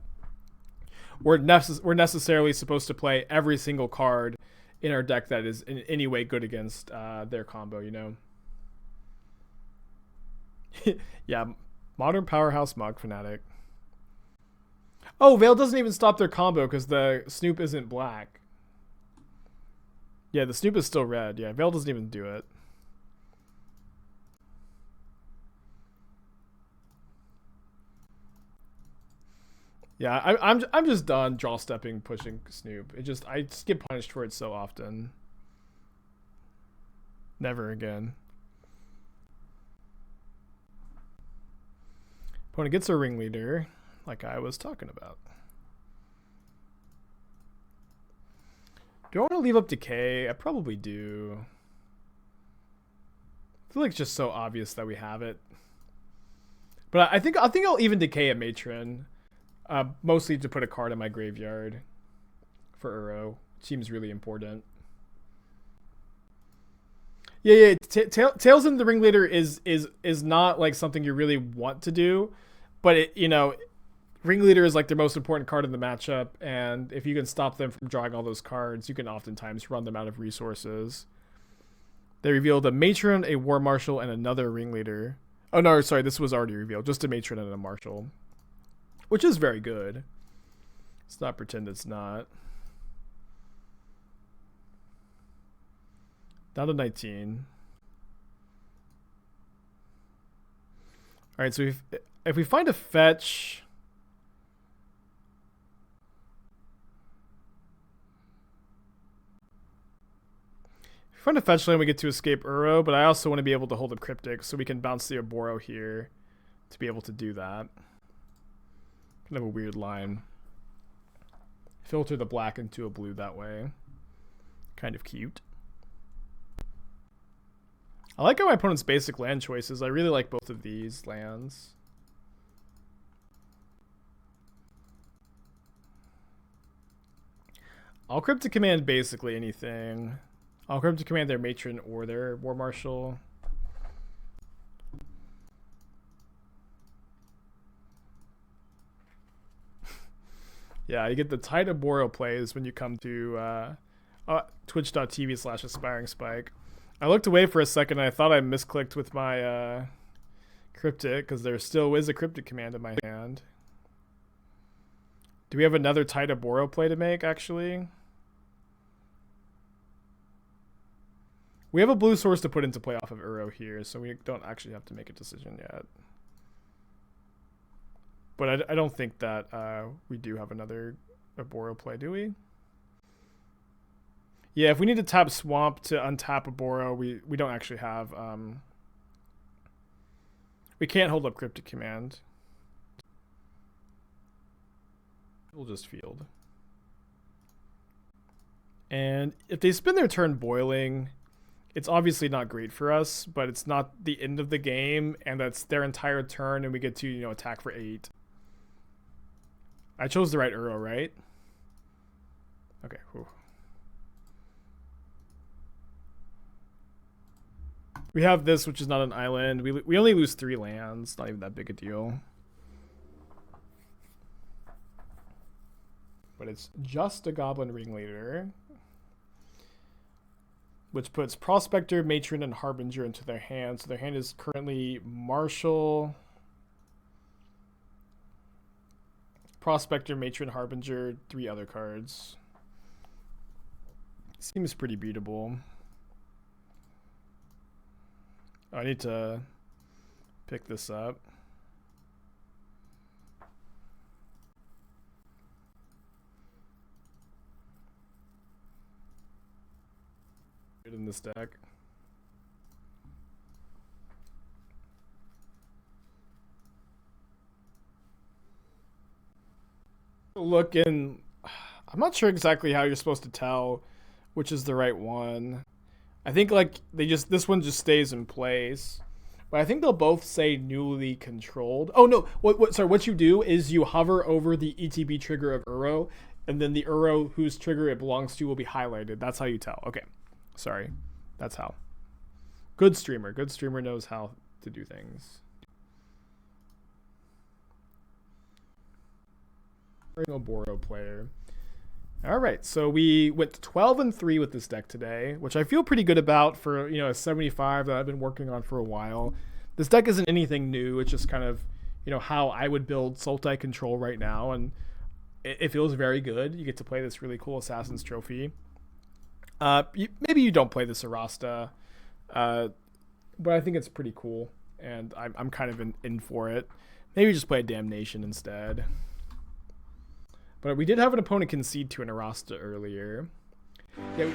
we're necessarily supposed to play every single card in our deck that is in any way good against their combo, you know? Yeah, Modern Powerhouse Mog Fanatic. Oh, Veil doesn't even stop their combo because the Snoop isn't black. Yeah, the Snoop is still red. Yeah, Veil doesn't even do it. Yeah, I'm just done draw stepping pushing Snoop. I just get punished for it so often. Never again. Opponent gets a Ringleader, like I was talking about. Do I want to leave up Decay? I probably do. I feel like it's just so obvious that we have it. But I think I'll even Decay a Matron. Mostly to put a card in my graveyard for Uro. Seems really important. Yeah. Tailsin the Ringleader is not like something you really want to do, but it, you know, Ringleader is like the most important card in the matchup, and if you can stop them from drawing all those cards, you can oftentimes run them out of resources. They revealed a Matron, a War Marshal, and another Ringleader. Oh no, sorry, this was already revealed. Just a Matron and a Marshal. Which is very good. Let's not pretend it's not. Down to 19. Alright, so if we find a fetch... If we find a fetch land, we get to escape Uro, but I also want to be able to hold up Cryptic, so we can bounce the Oboro here to be able to do that. Kind of a weird line. Filter the black into a blue that way. Kind of cute. I like how my opponent's basic land choices. I really like both of these lands. I'll Cryptic Command basically anything. I'll Cryptic Command their Matron or their War Marshal. Yeah, you get the tight Oboro plays when you come to twitch.tv/aspiring spike. I looked away for a second and I thought I misclicked with my Cryptic because there still is a Cryptic Command in my hand. Do we have another tight Oboro play to make, actually? We have a blue source to put into play off of Uro here, so we don't actually have to make a decision yet. But I don't think that we do have another Oboro play, do we? Yeah, if we need to tap Swamp to untap Oboro, we don't actually have... we can't hold up Cryptic Command. We'll just field. And if they spend their turn boiling, it's obviously not great for us, but it's not the end of the game, and that's their entire turn, and we get to, you know, attack for 8. I chose the right Uro, right? Okay, whew. We have this, which is not an island. We only lose 3 lands. Not even that big a deal. But it's just a Goblin Ringleader, which puts Prospector, Matron, and Harbinger into their hand. So their hand is currently Marshal, Prospector, Matron, Harbinger, 3 other cards. Seems pretty beatable. I need to pick this up. Good in this deck. Look in. I'm not sure exactly how you're supposed to tell which is the right one. I think like this one just stays in place. But I think they'll both say newly controlled. Oh no, what you do is you hover over the ETB trigger of Uro, and then the Uro whose trigger it belongs to will be highlighted. That's how you tell. Okay. Sorry. That's how. Good streamer. Good streamer knows how to do things. Oboro player. All right, so we went 12-3 with this deck today, which I feel pretty good about for, you know, a 75 that I've been working on for a while. This deck isn't anything new. It's just kind of, you know, how I would build Sultai control right now, and it feels very good. You get to play this really cool Assassin's Trophy. Maybe you don't play this Arasta, but I think it's pretty cool, and I'm kind of in for it. Maybe just play a Damnation instead. But we did have an opponent concede to an Arasta earlier. Yeah.